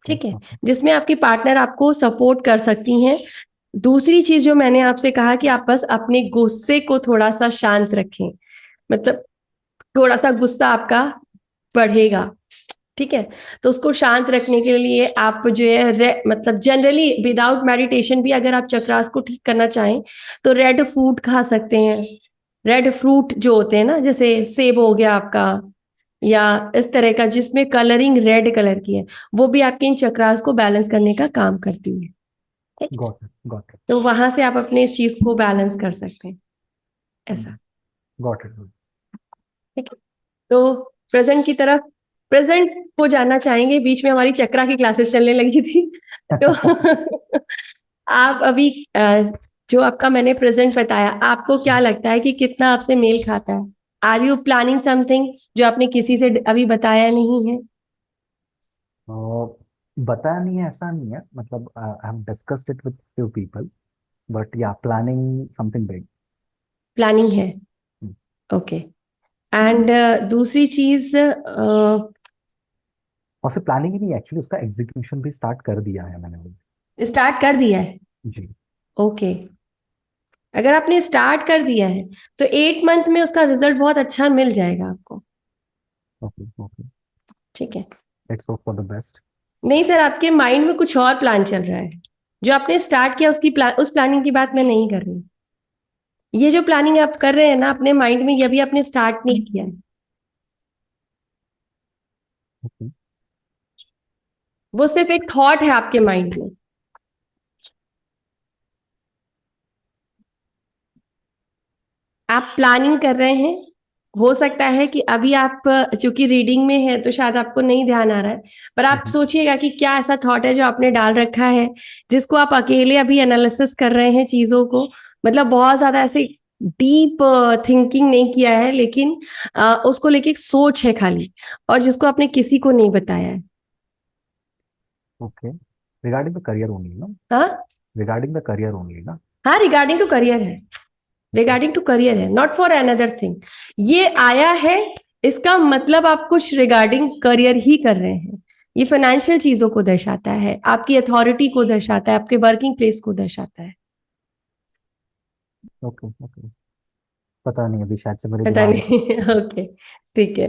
ठीक है, जिसमें आपकी पार्टनर आपको सपोर्ट कर सकती हैं। दूसरी चीज जो मैंने आपसे कहा कि आप बस अपने गुस्से को थोड़ा सा शांत रखें, मतलब थोड़ा सा गुस्सा आपका बढ़ेगा, ठीक है। तो उसको शांत रखने के लिए आप जो है मतलब जनरली विदाउट मेडिटेशन भी अगर आप चक्रास को ठीक करना चाहें तो रेड फ्रूट खा सकते हैं। रेड फ्रूट जो होते हैं ना, जैसे सेब हो गया आपका, या इस तरह का जिसमें कलरिंग रेड कलर की है, वो भी आपके इन चक्रास को बैलेंस करने का काम करती है। ठीक, गॉट इट, गॉट इट। तो वहां से आप अपने इस चीज को बैलेंस कर सकते हैं, ऐसा। Got it. ठीक है, तो प्रेजेंट की तरफ, प्रेजेंट को जानना चाहेंगे। बीच में हमारी चक्रा की क्लासेस चलने लगी थी तो आप अभी जो आपका मैंने प्रेजेंट बताया, आपको क्या लगता है कि कितना आपसे मेल खाता है? आर यू प्लानिंग समथिंग जो आपने किसी से अभी बताया नहीं है? बताया नहीं है ऐसा नहीं है, मतलब I have discussed it with few people, but या प्लानिंग समथिंग बिग। प्लानिंग है, ओके। एंड दूसरी चीज, और सिर्फ प्लानिंग ही नहीं, एक्चुअली उसका एग्जीक्यूशन भी स्टार्ट कर दिया है मैंने। स्टार्ट कर दिया है, जी। ओके। अगर आपने स्टार्ट कर दिया है तो 8 मंथ में उसका रिजल्ट बहुत अच्छा मिल जाएगा आपको। Okay, okay. ठीक है, let's hope for the best. नहीं सर, आपके माइंड में कुछ और प्लान चल रहा है। जो आपने स्टार्ट किया उसकी उस प्लानिंग की बात मैं नहीं कर रही। ये जो प्लानिंग आप कर रहे हैं ना अपने माइंड में, ये अभी आपने स्टार्ट नहीं किया है, ओके। वो सिर्फ एक थॉट है आपके माइंड में। आप प्लानिंग कर रहे हैं, हो सकता है कि अभी आप चूंकि रीडिंग में है तो शायद आपको नहीं ध्यान आ रहा है, पर आप सोचिएगा कि क्या ऐसा थॉट है जो आपने डाल रखा है, जिसको आप अकेले अभी एनालिसिस कर रहे हैं चीजों को, मतलब बहुत ज्यादा ऐसे डीप थिंकिंग नहीं किया है, लेकिन उसको लेके एक सोच है खाली, और जिसको आपने किसी को नहीं बताया है। Okay, regarding the career only ना? हाँ, रिगार्डिंग द करियर ओनली ना? हाँ, रिगार्डिंग टू करियर है, रिगार्डिंग टू करियर है, नॉट फॉर अनदर थिंग। ये आया है, इसका मतलब आप कुछ रिगार्डिंग करियर ही कर रहे हैं। ये फाइनेंशियल चीजों को दर्शाता है, आपकी अथॉरिटी को दर्शाता है, आपके वर्किंग प्लेस को दर्शाता है। Okay, okay. पता नहीं, अभी शायद से मेरे पता दिमाग नहीं ओके, ठीक है,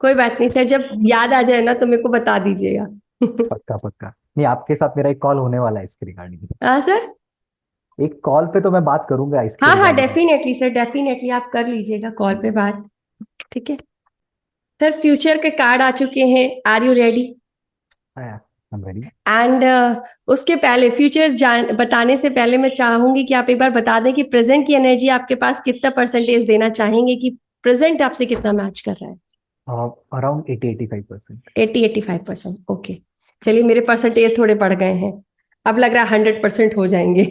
कोई बात नहीं सर, जब याद आ जाए ना तो मेरे को बता दीजिएगा पक्का, पक्का। नहीं, आपके साथ मेरा एक कॉल होने वाला है इसके रिगार्डिंग। हाँ सर, एक कॉल पे तो मैं बात करूंगा इसके हाँ हाँ, रिगार्डिंग। डेफिनेटली सर, डेफिनेटली आप कर लीजिएगा कॉल पे बात। ठीक है सर, फ्यूचर के कार्ड आ चुके हैं, are you ready? I am ready. And उसके पहले फ्यूचर बताने से पहले मैं चाहूंगी कि आप एक बार बता दें कि प्रेजेंट की एनर्जी आपके पास कितना परसेंटेज देना चाहेंगे, कि प्रेजेंट आपसे कितना मैच कर रहा है? अराउंड 80-85%। 80-85%, ओके। चलिए, मेरे परसेंटेज थोड़े बढ़ गए हैं, अब लग रहा है 100% हो जाएंगे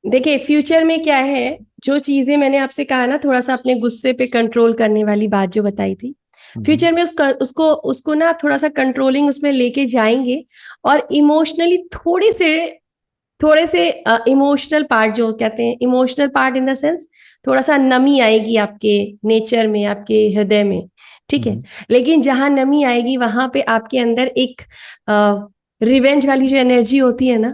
देखिए, फ्यूचर में क्या है, जो चीजें मैंने आपसे कहा ना, थोड़ा सा अपने गुस्से पे कंट्रोल करने वाली बात जो बताई थी, फ्यूचर में उसको उसको ना आप थोड़ा सा कंट्रोलिंग उसमें लेके जाएंगे, और इमोशनली थोड़े से इमोशनल पार्ट जो कहते हैं, emotional part in the sense, थोड़ा सा नमी आएगी आपके नेचर में, आपके हृदय में। ठीक है, लेकिन जहां नमी आएगी वहां पे आपके अंदर एक रिवेंज वाली जो एनर्जी होती है ना,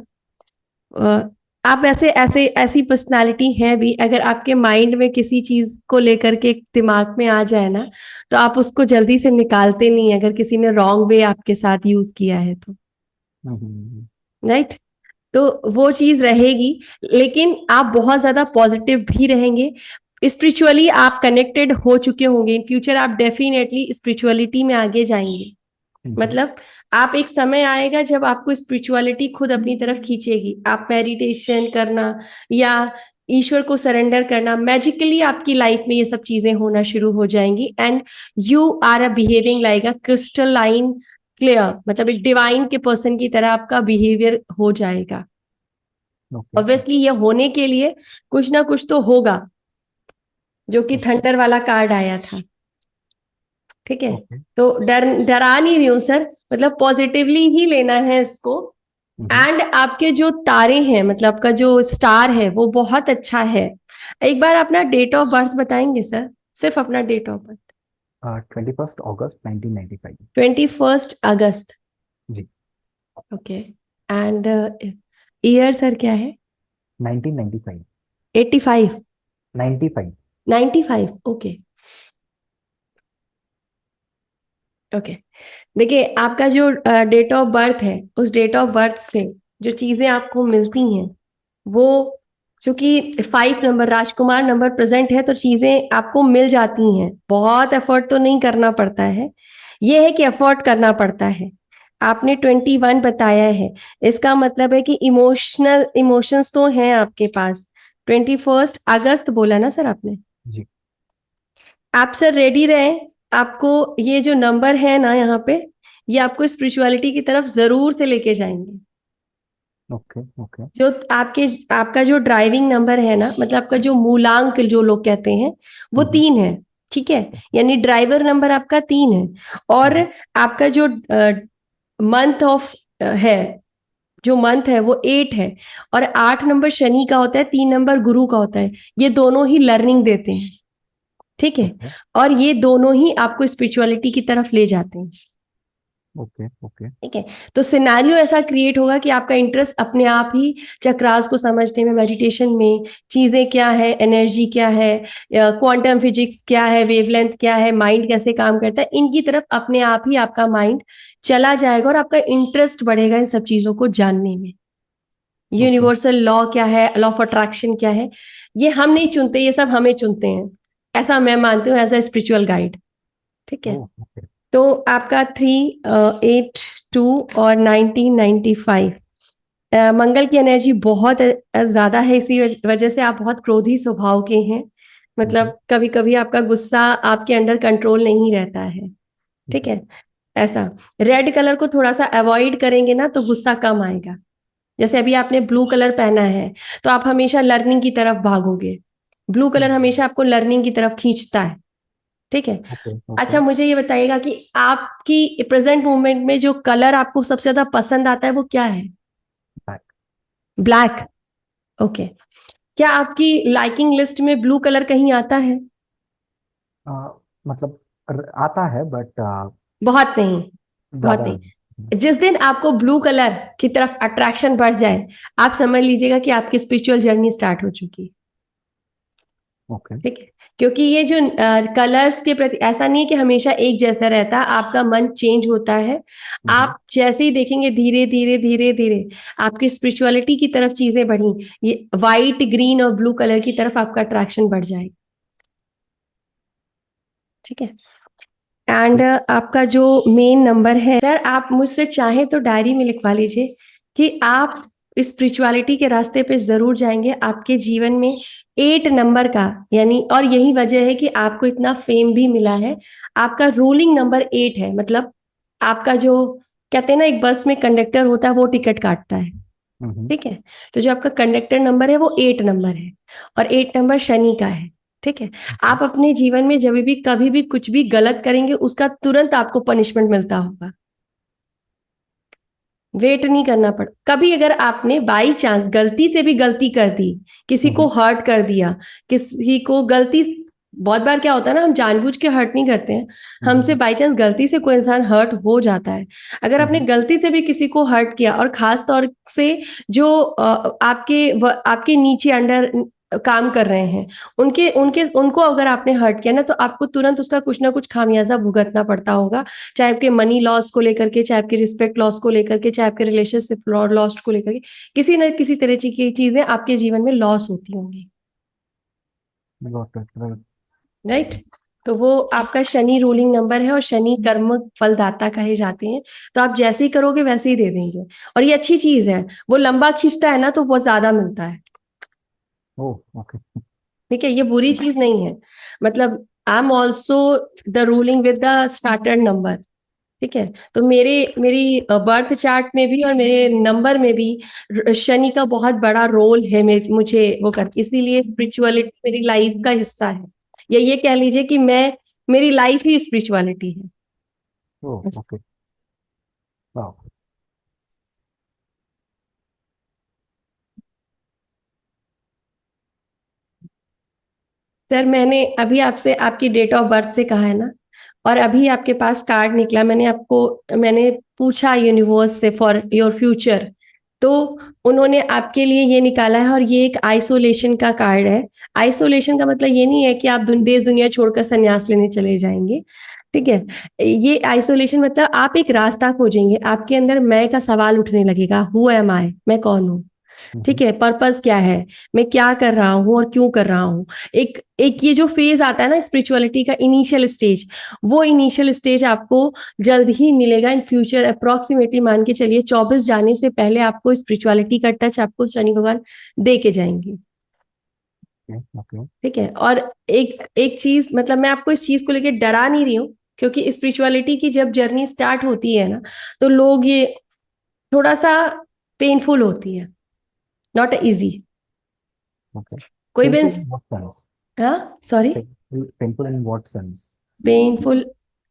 आप ऐसे ऐसे ऐसी पर्सनालिटी है भी, अगर आपके माइंड में किसी चीज को लेकर के दिमाग में आ जाए ना, तो आप उसको जल्दी से निकालते नहीं, अगर किसी ने रॉन्ग वे आपके साथ यूज किया है तो। राइट। तो वो चीज रहेगी, लेकिन आप बहुत ज्यादा पॉजिटिव भी रहेंगे। स्पिरिचुअली आप कनेक्टेड हो चुके होंगे, इन फ्यूचर आप डेफिनेटली स्पिरिचुअलिटी में आगे जाएंगे। मतलब आप एक समय आएगा जब आपको स्पिरिचुअलिटी खुद अपनी तरफ खींचेगी। आप मेडिटेशन करना या ईश्वर को सरेंडर करना, मैजिकली आपकी लाइफ में ये सब चीजें होना शुरू हो जाएंगी। And you are a behaving like a crystalline clear, मतलब एक डिवाइन के पर्सन की तरह आपका बिहेवियर हो जाएगा। ऑब्वियसली ये होने के लिए कुछ ना कुछ तो होगा, जो कि थंडर वाला कार्ड आया था। ठीक है, तो डरा नहीं रही हूँ सर, मतलब पॉजिटिवली ही लेना है इसको। एंड आपके जो तारे हैं, मतलब आपका जो स्टार है वो बहुत अच्छा है। एक बार अपना डेट ऑफ बर्थ बताएंगे सर, सिर्फ अपना date of birth. 21 August 1995। 21 August. जी। ओके। एंड ईयर सर क्या है? 1995। 85? 95। 95, ओके ओके। देखिए आपका जो डेट ऑफ बर्थ है, उस डेट ऑफ बर्थ से जो चीजें आपको मिलती हैं वो, क्योंकि 5 नंबर राजकुमार नंबर प्रेजेंट है, तो चीजें आपको मिल जाती हैं। बहुत एफर्ट तो नहीं करना पड़ता है, ये है कि एफर्ट करना पड़ता है। आपने 21 बताया है, इसका मतलब है कि इमोशंस तो हैं आपके पास। 21 अगस्त बोला ना सर आपने? जी। आप सर रेडी रहें। आपको ये जो नंबर है ना यहाँ पे, ये आपको स्पिरिचुअलिटी की तरफ जरूर से लेके जाएंगे। Okay okay. जो आपका जो ड्राइविंग नंबर है ना, मतलब आपका जो मूलांक जो लोग कहते हैं, वो 3 है। ठीक है, यानी ड्राइवर नंबर आपका 3 है। और आपका जो मंथ ऑफ है, जो मंथ है वो 8 है। और 8 नंबर शनि का होता है, 3 नंबर गुरु का होता है। ये दोनों ही लर्निंग देते हैं। ठीक है, और ये दोनों ही आपको स्पिरिचुअलिटी की तरफ ले जाते हैं। Okay okay. ठीक है, तो सिनेरियो ऐसा क्रिएट होगा कि आपका इंटरेस्ट अपने आप ही चक्रास को समझने में, मेडिटेशन में, चीजें क्या है, एनर्जी क्या है, क्वांटम फिजिक्स क्या है, वेवलेंथ क्या है, माइंड कैसे काम करता है, इनकी तरफ अपने आप ही आपका माइंड चला जाएगा और आपका इंटरेस्ट बढ़ेगा इन सब चीजों को जानने में। यूनिवर्सल लॉ क्या है, लॉ ऑफ अट्रैक्शन क्या है, ये हम नहीं चुनते, ये सब हमें चुनते हैं, ऐसा मैं मानती हूँ एज अ स्पिरिचुअल गाइड। ठीक है, तो आपका 382 और 1995 मंगल की एनर्जी बहुत ज्यादा है, इसी वजह से आप बहुत क्रोधी स्वभाव के हैं। मतलब कभी कभी आपका गुस्सा आपके अंडर कंट्रोल नहीं रहता है। ठीक है, ऐसा रेड कलर को थोड़ा सा अवॉइड करेंगे ना तो गुस्सा कम आएगा। जैसे अभी आपने ब्लू कलर पहना है, तो आप हमेशा लर्निंग की तरफ भागोगे। ब्लू कलर हमेशा आपको लर्निंग की तरफ खींचता है। ठीक है, अच्छा मुझे ये बताइएगा कि आपकी प्रेजेंट मोमेंट में जो कलर आपको सबसे ज्यादा पसंद आता है वो क्या है? ब्लैक। ओके, क्या आपकी लाइकिंग लिस्ट में ब्लू कलर कहीं आता है? मतलब आता है बट बहुत नहीं, बहुत ज्यादा नहीं। जिस दिन आपको ब्लू कलर की तरफ अट्रैक्शन बढ़ जाए, आप समझ लीजिएगा कि आपकी स्पिरिचुअल जर्नी स्टार्ट हो चुकी है। ओके। ठीक है, क्योंकि ये जो कलर्स के प्रति, ऐसा नहीं है कि हमेशा एक जैसा रहता, आपका मन चेंज होता है। आप जैसे ही देखेंगे धीरे धीरे धीरे धीरे आपकी स्पिरिचुअलिटी की तरफ चीजें बढ़ी, ये व्हाइट, ग्रीन और ब्लू कलर की तरफ आपका अट्रैक्शन बढ़ जाएगा। ठीक है, एंड आपका जो मेन नंबर है सर, आप मुझसे चाहे तो डायरी में लिखवा लीजिए कि आप स्पिरिचुअलिटी के रास्ते पे जरूर जाएंगे। आपके जीवन में 8 नंबर का, यानी, और यही वजह है कि आपको इतना फेम भी मिला है। आपका रूलिंग नंबर 8 है, मतलब आपका जो कहते हैं ना, एक बस में कंडक्टर होता है वो टिकट काटता है। ठीक है, तो जो आपका कंडक्टर नंबर है वो 8 नंबर है, और 8 नंबर शनि का है। ठीक है, आप अपने जीवन में जब भी कभी भी कुछ भी गलत करेंगे, उसका तुरंत आपको पनिशमेंट मिलता होगा। वेट नहीं करना पड़, कभी अगर आपने बाई चांस गलती से भी गलती कर दी, किसी को हर्ट कर दिया, किसी को गलती, बहुत बार क्या होता है ना, हम जानबूझ के हर्ट नहीं करते हैं, हमसे बाई चांस गलती से कोई इंसान हर्ट हो जाता है। अगर आपने गलती से भी किसी को हर्ट किया, और खास तौर से जो आपके नीचे अंडर काम कर रहे हैं, उनके उनके उनको अगर आपने हर्ट किया ना, तो आपको तुरंत उसका कुछ ना कुछ खामियाजा भुगतना पड़ता होगा, चाहे आपके मनी लॉस को लेकर के, चाहे आपके रिस्पेक्ट लॉस को लेकर के, चाहे आपके रिलेशनशिप लॉस को लेकर के, किसी न किसी तरह की चीजें आपके जीवन में लॉस होती होंगी। Got it, right. राइट। तो वो आपका शनि रूलिंग नंबर है, और शनि कर्म फलदाता कहे जाते हैं, तो आप जैसे ही करोगे वैसे ही दे देंगे। और ये अच्छी चीज है, वो लंबा खींचता है ना तो बहुत ज्यादा मिलता है। Oh, okay. ठीक है, ये बुरी चीज नहीं है। मतलब I am also the ruling with the starter number. ठीक है, तो मेरी बर्थ चार्ट में भी और मेरे नंबर में भी शनि का बहुत बड़ा रोल है, मुझे वो कर, इसीलिए स्पिरिचुअलिटी मेरी लाइफ का हिस्सा है, या ये कह लीजिए कि मेरी लाइफ ही स्पिरिचुअलिटी है। Oh, okay. Wow. सर मैंने अभी आपसे आपकी डेट ऑफ बर्थ से कहा है ना, और अभी आपके पास कार्ड निकला, मैंने पूछा यूनिवर्स से फॉर योर फ्यूचर, तो उन्होंने आपके लिए ये निकाला है, और ये एक आइसोलेशन का कार्ड है। आइसोलेशन का मतलब ये नहीं है कि आप देश दुनिया छोड़कर संन्यास लेने चले जाएंगे। ठीक है, ये आइसोलेशन मतलब आप एक रास्ता खोजेंगे, आपके अंदर मैं का सवाल उठने लगेगा, हु एम आई, मैं कौन हूँ। ठीक है, पर्पस क्या है, मैं क्या कर रहा हूँ और क्यों कर रहा हूँ। एक एक ये जो फेज आता है ना स्पिरिचुअलिटी का, इनिशियल स्टेज, वो इनिशियल स्टेज आपको जल्द ही मिलेगा इन फ्यूचर। अप्रोक्सीमेटली मान के चलिए 24 जाने से पहले आपको स्पिरिचुअलिटी का टच आपको शनि भगवान दे के जाएंगे। Okay, okay. ठीक है, और एक एक चीज, मतलब मैं आपको इस चीज को लेकर डरा नहीं रही हूँ, क्योंकि स्पिरिचुअलिटी की जब जर्नी स्टार्ट होती है ना, तो लोग ये थोड़ा सा पेनफुल होती है, नॉट इजी। Okay. कोई भी, Painful in what sense? हाँ sorry, Painful in what sense? Painful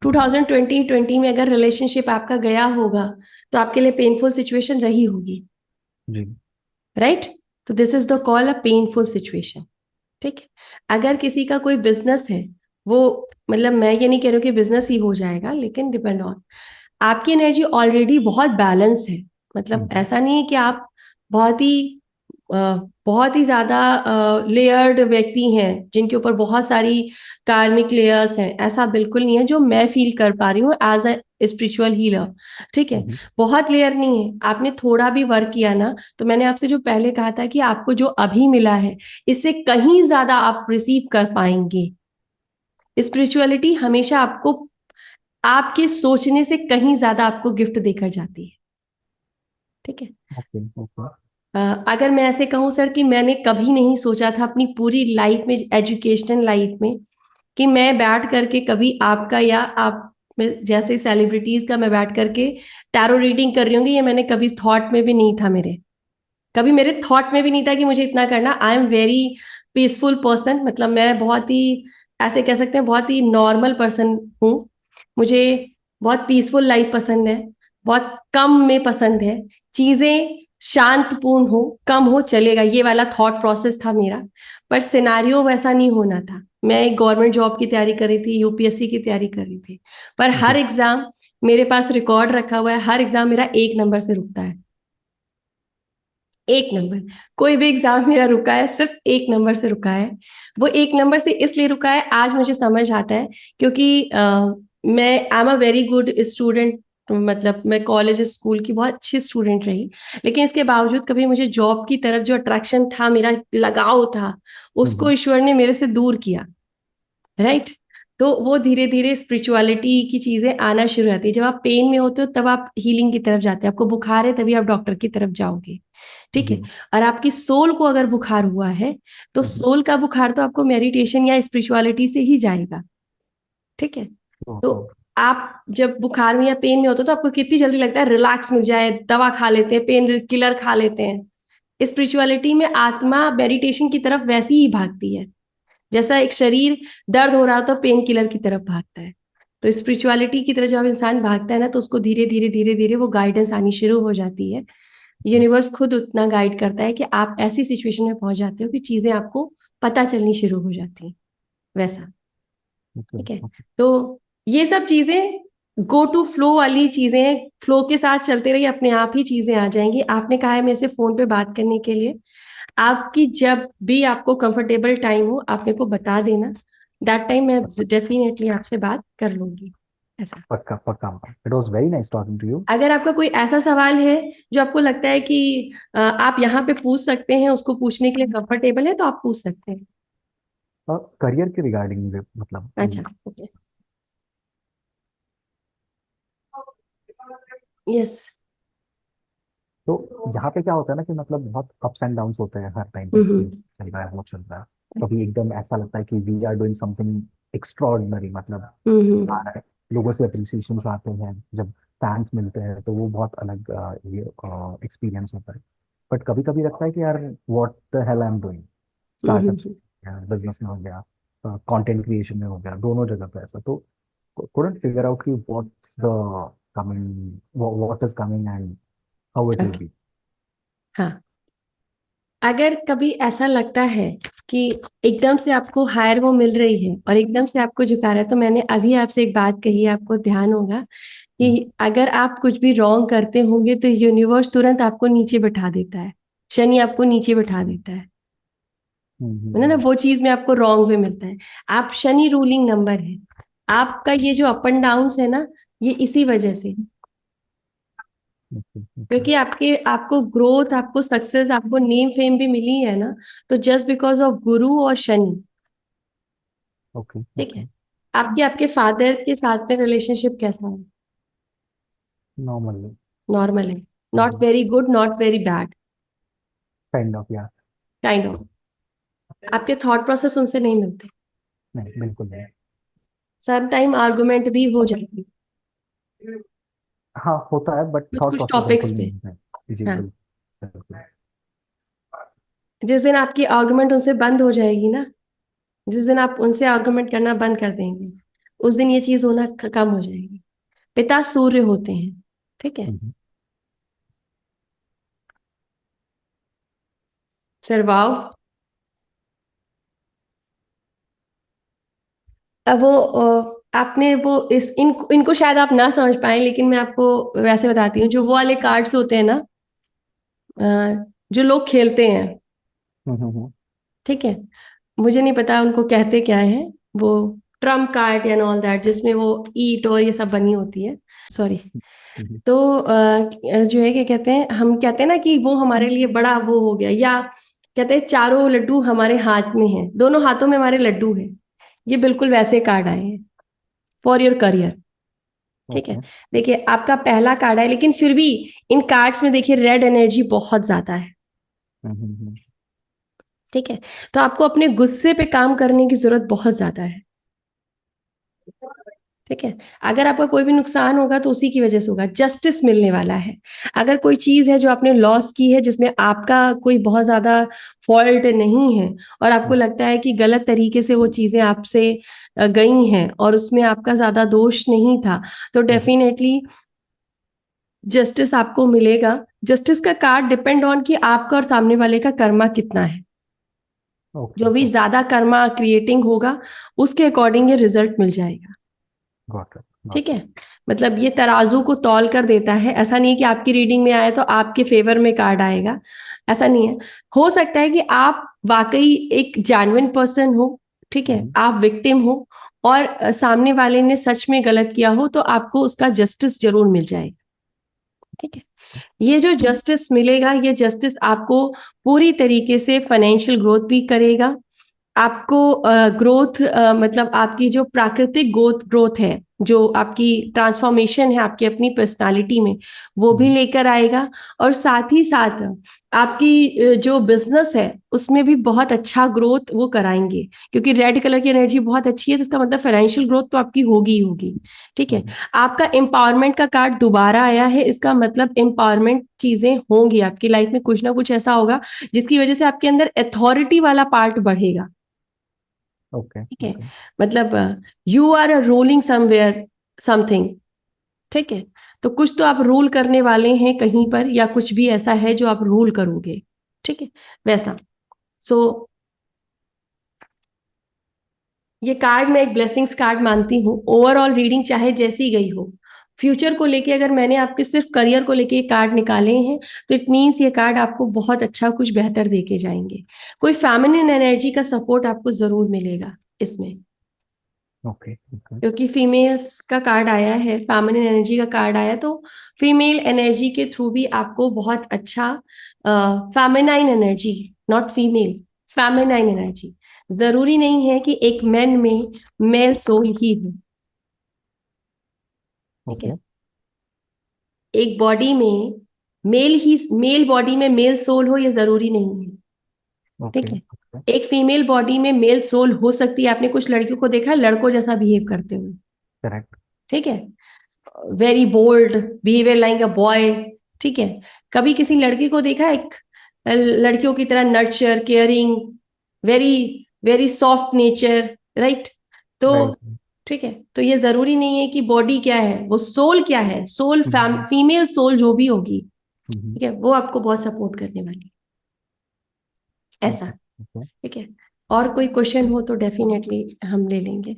2020 में अगर रिलेशनशिप आपका गया होगा, तो आपके लिए पेनफुल सिचुएशन रही होगी। जी। राइट, तो this is the call a painful situation. ठीक है, अगर किसी का कोई बिजनेस है, वो, मतलब मैं ये नहीं कह रही हूँ कि बिजनेस ही हो जाएगा, लेकिन डिपेंड ऑन, आपकी एनर्जी ऑलरेडी बहुत बैलेंस है। मतलब हम्म, ऐसा नहीं है कि आप बहुत ही बहुत ही ज्यादा लेयर्ड व्यक्ति हैं जिनके ऊपर बहुत सारी कार्मिक लेयर्स हैं, ऐसा बिल्कुल नहीं है, जो मैं फील कर पा रही हूँ एज अ स्पिरिचुअल हीलर। ठीक है, हम्म, बहुत लेयर नहीं है, आपने थोड़ा भी वर्क किया ना, तो मैंने आपसे जो पहले कहा था कि आपको जो अभी मिला है, इससे कहीं ज्यादा आप रिसीव कर पाएंगे। स्पिरिचुअलिटी हमेशा आपको आपके सोचने से कहीं ज्यादा आपको गिफ्ट देकर जाती है। ठीक है, okay, okay. अगर मैं ऐसे कहूँ सर कि मैंने कभी नहीं सोचा था अपनी पूरी लाइफ में, एजुकेशनल लाइफ में, कि मैं बैठ करके कभी आपका या आप जैसे सेलिब्रिटीज का मैं बैठ करके टैरो रीडिंग कर रही हूँगी, ये मैंने कभी थॉट में भी नहीं था मेरे, कभी मेरे थॉट में भी नहीं था कि मुझे इतना करना। I am very peaceful person, मतलब मैं बहुत ही, ऐसे कह सकते हैं, बहुत ही नॉर्मल पर्सन हूँ। मुझे बहुत पीसफुल लाइफ पसंद है, बहुत कम में पसंद है, चीजें शांतपूर्ण हो, कम हो चलेगा, ये वाला थॉट प्रोसेस था मेरा। पर सिनारियो वैसा नहीं होना था। मैं एक गवर्नमेंट जॉब की तैयारी कर रही थी, यूपीएससी की तैयारी कर रही थी, पर हर जी। एग्जाम, मेरे पास रिकॉर्ड रखा हुआ है, हर एग्जाम मेरा 1 नंबर से रुकता है। 1 नंबर, कोई भी एग्जाम मेरा रुका है सिर्फ 1 नंबर से रुका है। वो 1 नंबर से इसलिए रुका है, आज मुझे समझ आता है, क्योंकि मैं I am a very good student, मतलब मैं कॉलेज स्कूल की बहुत अच्छी स्टूडेंट रही, लेकिन इसके बावजूद कभी मुझे जॉब की तरफ जो अट्रैक्शन था, मेरा लगाव था, उसको हम्म, ईश्वर ने मेरे से दूर किया। राइट, तो वो धीरे धीरे स्पिरिचुअलिटी की चीजें आना शुरू होती है। जब आप पेन में होते हो तब आप हीलिंग की तरफ जाते हैं, आपको बुखार है तभी आप डॉक्टर की तरफ जाओगे। ठीक जी। है, और आपकी सोल को अगर बुखार हुआ है, तो हम्म, सोल का बुखार तो आपको मेडिटेशन या स्पिरिचुअलिटी से ही जाएगा। ठीक है, तो okay. आप जब बुखार में या पेन में होते हो, तो आपको कितनी जल्दी लगता है रिलैक्स मिल जाए, दवा खा लेते हैं, पेन किलर खा लेते हैं। स्पिरिचुअलिटी में आत्मा मेडिटेशन की तरफ वैसी ही भागती है, जैसा एक शरीर दर्द हो रहा हो तो पेन किलर की तरफ भागता है। तो स्पिरिचुअलिटी की तरफ जब इंसान भागता है ना, तो उसको धीरे धीरे धीरे धीरे वो गाइडेंस आनी शुरू हो जाती है। यूनिवर्स खुद उतना गाइड करता है कि आप ऐसी सिचुएशन में पहुंच जाते हो कि चीजें आपको पता चलनी शुरू हो जाती हैं, वैसा। Okay, ठीक है, okay. तो ये सब चीजें गो टू फ्लो वाली चीजें हैं, फ्लो के साथ चलते रहिए, अपने आप ही चीजें आ जाएंगी। आपने कहा है मेरे से फोन पे बात करने के लिए, आपकी जब भी आपको कंफर्टेबल टाइम हो आप मेरे को बता देना, दैट टाइम मैं डेफिनेटली आपसे बात कर लूंगी। ऐसा। पक्का पक्का। It was very nice talking to you. अगर आपका कोई ऐसा सवाल है जो आपको लगता है कि आप यहाँ पे पूछ सकते हैं, उसको पूछने के लिए कंफर्टेबल है, तो आप पूछ सकते हैं। करियर के रिगार्डिंग मतलब अच्छा, ओके। यस। तो यहाँ पे क्या होता है ना कि मतलब बहुत अप्स एंड डाउन्स होते हैं हर टाइम पे कि हम्म। चल रहा है वो चल रहा है। कभी एकदम ऐसा लगता है कि we are doing something extraordinary, मतलब आ हम्म। रहा है, लोगों से अप्रिसिएशन आते हैं, जब फैंस मिलते हैं तो वो बहुत अलग ये एक्सपीरियंस होता है। बट कभी कभी लगता है कि यार what the hell I am doing, startups, hmm. Business में हो गया, कंटेंट क्रिएशन में हो गया, दोनों जगह पे ऐसा। तो couldn't figure out कि what's the coming, what is coming and how it will okay. be. हाँ, अगर कभी ऐसा लगता है कि एकदम से आपको हायर वो मिल रही है और एकदम से आपको झुका रहा है, तो मैंने अभी आपसे एक बात कही है, आपको ध्यान होगा हम्म, कि अगर आप कुछ भी रॉन्ग करते होंगे तो यूनिवर्स तुरंत आपको नीचे बैठा देता है, शनि आपको नीचे बैठा देता है। हम्म, है ना, वो चीज में आपको रॉन्ग में मिलता है। आप शनि रूलिंग नंबर है, आपका ये जो अप एंड डाउन है ना, ये इसी वजह से, okay, okay, क्योंकि आपके आपको ग्रोथ, आपको सक्सेस, आपको नेम फेम भी मिली है ना, तो जस्ट बिकॉज ऑफ गुरु और शनि। okay, ठीक है। okay. आपके आपके फादर के साथ में रिलेशनशिप कैसा है? Normally. नॉर्मल है? Not hmm, very good, not very bad, kind of, yeah. Kind of. आपके थॉट प्रोसेस उनसे नहीं मिलते, नहीं, बिल्कुल नहीं। सम टाइम आर्गुमेंट भी हो जाती है हाँ होता है, बट कुछ थॉट कुछ प्रोसेस टॉपिक्स बिल्कुल पे। नहीं है जी, हाँ, बिल्कुल। जिस दिन आपकी आर्गुमेंट उनसे बंद हो जाएगी ना, जिस दिन आप उनसे आर्गुमेंट करना बंद कर देंगे, उस दिन ये चीज होना कम हो जाएगी। पिता सूर्य होते हैं, ठीक है। हम्म, सर वाव। अब वो आपने वो इस इनको शायद आप ना समझ पाए, लेकिन मैं आपको वैसे बताती हूँ, जो वो वाले कार्ड्स होते हैं ना, अ, जो लोग खेलते हैं, हम्म, हम्म, ठीक है, मुझे नहीं पता उनको कहते क्या है, वो Trump card and all that, जिसमें वो ईट और ये सब बनी होती है, सॉरी। हम्म, तो जो है क्या कहते हैं, हम कहते हैं ना कि वो हमारे लिए बड़ा वो हो गया, या कहते हैं चारों लड्डू हमारे हाथ में हैं, दोनों हाथों में हमारे लड्डू हैं। ये बिल्कुल वैसे कार्ड आए हैं फॉर योर करियर। ठीक है। ओके। देखिए, आपका पहला कार्ड है, लेकिन फिर भी इन कार्ड्स में देखिए रेड एनर्जी बहुत ज्यादा है। ठीक है। तो आपको अपने गुस्से पे काम करने की जरूरत बहुत ज्यादा है। ठीक है। अगर आपका कोई भी नुकसान होगा तो उसी की वजह से होगा, जस्टिस मिलने वाला है। अगर कोई चीज है जो आपने लॉस की है, जिसमें आपका कोई बहुत ज्यादा फॉल्ट नहीं है, और आपको लगता है कि गलत तरीके से वो चीजें आपसे गई हैं और उसमें आपका ज्यादा दोष नहीं था, तो डेफिनेटली जस्टिस आपको मिलेगा। जस्टिस का कार्ड डिपेंड ऑन कि आपका और सामने वाले का कर्मा कितना है। ओके जो भी ओके, ज्यादा कर्मा क्रिएटिंग होगा, उसके अकॉर्डिंग ये रिजल्ट मिल जाएगा। गॉट इट ठीक गॉट है। इट। मतलब ये तराजू को तौल कर देता है, ऐसा नहीं है कि आपकी रीडिंग में आए तो आपके फेवर में कार्ड आएगा, ऐसा नहीं है। हो सकता है कि आप वाकई एक जेन्युइन पर्सन हो, ठीक है, आप विक्टिम हो, और सामने वाले ने सच में गलत किया हो, तो आपको उसका जस्टिस जरूर मिल जाएगा। ठीक है। ये जो जस्टिस मिलेगा, ये जस्टिस आपको पूरी तरीके से फाइनेंशियल ग्रोथ भी करेगा, आपको ग्रोथ, मतलब आपकी जो प्राकृतिक ग्रोथ ग्रोथ है, जो आपकी ट्रांसफॉर्मेशन है आपकी अपनी पर्सनालिटी में, वो भी लेकर आएगा। और साथ ही साथ आपकी जो बिजनेस है उसमें भी बहुत अच्छा ग्रोथ वो कराएंगे, क्योंकि रेड कलर की एनर्जी बहुत अच्छी है, तो इसका मतलब फाइनेंशियल ग्रोथ तो आपकी होगी ही होगी। ठीक है। आपका एम्पावरमेंट का कार्ड दोबारा आया है, इसका मतलब एम्पावरमेंट चीजें होंगी आपकी लाइफ में, कुछ ना कुछ ऐसा होगा जिसकी वजह से आपके अंदर अथॉरिटी वाला पार्ट बढ़ेगा। ओके ठीक है। ओके। मतलब you are ruling somewhere something. ठीक है। तो कुछ तो आप रूल करने वाले हैं कहीं पर, या कुछ भी ऐसा है जो आप रूल करोगे। ठीक है, वैसा। सो ये कार्ड मैं एक ब्लेसिंग्स कार्ड मानती हूँ। ओवरऑल रीडिंग चाहे जैसी गई हो, फ्यूचर को लेके अगर मैंने आपके सिर्फ करियर को लेके कार्ड निकाले हैं तो इट मीन्स ये कार्ड आपको बहुत अच्छा कुछ बेहतर देके जाएंगे। कोई फेमिनिन एनर्जी का सपोर्ट आपको जरूर मिलेगा इसमें, ओके ओके क्योंकि फीमेल्स का कार्ड आया है, फेमिनिन एनर्जी का कार्ड आया, तो फीमेल एनर्जी के थ्रू भी आपको बहुत अच्छा feminine energy, not female, feminine energy. जरूरी नहीं है कि एक मैन में मेल सोल ही हो, ठीक ओके है। एक बॉडी में मेल बॉडी में मेल सोल हो ये जरूरी नहीं है, ओके ठीक है। ओके एक फीमेल बॉडी में मेल सोल हो सकती है। आपने कुछ लड़कियों को देखा है लड़कों जैसा बिहेव करते हुए, करेक्ट ठीक है, very bold behaviour like a boy, ठीक है। कभी किसी लड़की को देखा है एक लड़कियों की तरह nurture caring, very very soft nature, right. तो राइट ठीक है, तो ये जरूरी नहीं है कि बॉडी क्या है, वो सोल क्या है, सोल फीमेल सोल जो भी होगी, ठीक है, वो आपको बहुत सपोर्ट करने वाली है, ऐसा, ओके ओके ठीक है। और कोई क्वेश्चन हो तो डेफिनेटली हम ले लेंगे।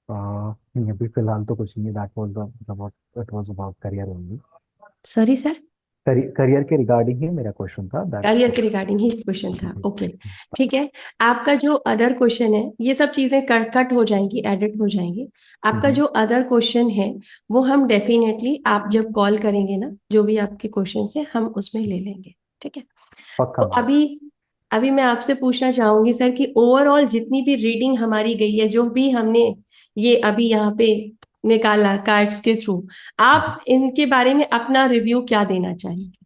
नहीं अभी फिलहाल तो कुछ नहीं, that was the it was about career only. Sorry sir, career के रिगार्डिंग ही मेरा क्वेश्चन था दैट। करियर के रिगार्डिंग ही क्वेश्चन था, ओके, ठीक है। आपका जो अदर क्वेश्चन है, ये सब चीजें कट कट हो जाएंगी, एडिट हो जाएंगी। आपका जो अदर क्वेश्चन है वो हम डेफिनेटली, आप जब कॉल करेंगे ना, जो भी आपके क्वेश्चन है हम उसमें ले लेंगे, ठीक है। पक्का तो मैम। अभी अभी मैं आपसे पूछना चाहूंगी सर कि ओवरऑल जितनी भी रीडिंग हमारी गई है, जो भी हमने ये अभी यहाँ पे निकाला कार्ड्स के थ्रू, आप इनके बारे में अपना रिव्यू क्या देना चाहेंगे?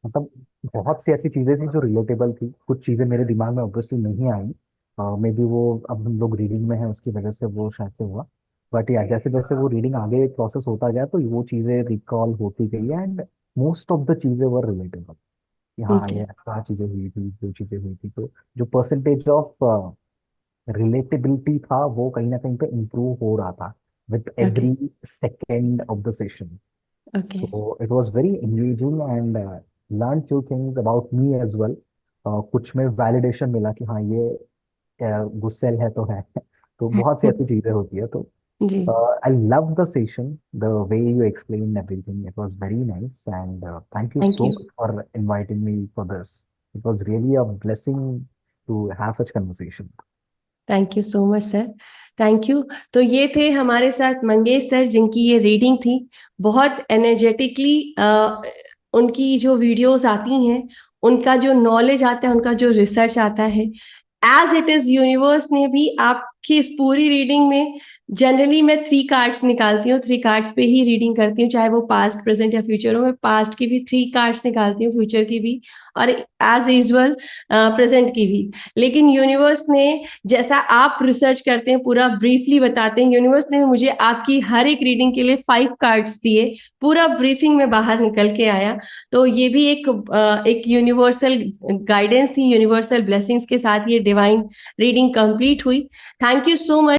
मतलब बहुत सी ऐसी चीजें थी जो रिलेटेबल थी, कुछ चीजें मेरे दिमाग में ऑब्वियसली नहीं आई, मे बी वो अब हम लोग रीडिंग में है उसकी वजह से वो शायद से हुआ। बट या जैसे जैसे वो रीडिंग आगे प्रोसेस होता गया तो वो चीजें रिकॉल होती गई एंड मोस्ट ऑफ द चीजें वर रिलेटेबल कि हाँ ठीक ये है, ऐसा चीजें हुई थी, जो चीजें हुई थी, तो जो परसेंटेज ऑफ रिलेटेबिलिटी था वो कहीं ना कहीं पे इम्प्रूव हो रहा था with okay, every second of the session. Okay, So it was very engaging and learned few things about me as well. कुछ में वैलिडेशन मिला कि हाँ ये गुस्सेल है तो है तो बहुत सी ऐसी चीजें होती है तो जी, I love the session, the way you explained everything. It was very nice and thank you thank so you, much for inviting me for this. It was really a blessing to have such conversation. Thank you so much sir, thank you. तो ये थे हमारे साथ Mangesh sir, जिनकी ये reading थी। बहुत energetically उनकी जो वीडियोस आती हैं, उनका जो नॉलेज आता है, उनका जो रिसर्च आता है, एज इट इज यूनिवर्स ने भी आपकी इस पूरी रीडिंग में, जनरली मैं 3 कार्ड्स निकालती हूँ, 3 कार्ड्स पे ही रीडिंग करती हूँ, चाहे वो पास्ट प्रेजेंट या फ्यूचर हो। मैं पास्ट की भी 3 कार्ड्स निकालती हूँ, फ्यूचर की भी, और एज यूजुअल प्रेजेंट की भी। लेकिन यूनिवर्स ने, जैसा आप रिसर्च करते हैं, पूरा ब्रीफली बताते हैं, यूनिवर्स ने मुझे आपकी हर एक रीडिंग के लिए 5 कार्ड्स दिए, पूरा ब्रीफिंग में बाहर निकल के आया। तो ये भी एक यूनिवर्सल गाइडेंस थी, यूनिवर्सल ब्लेसिंग्स के साथ ये डिवाइन रीडिंग कंप्लीट हुई। Thank you so much.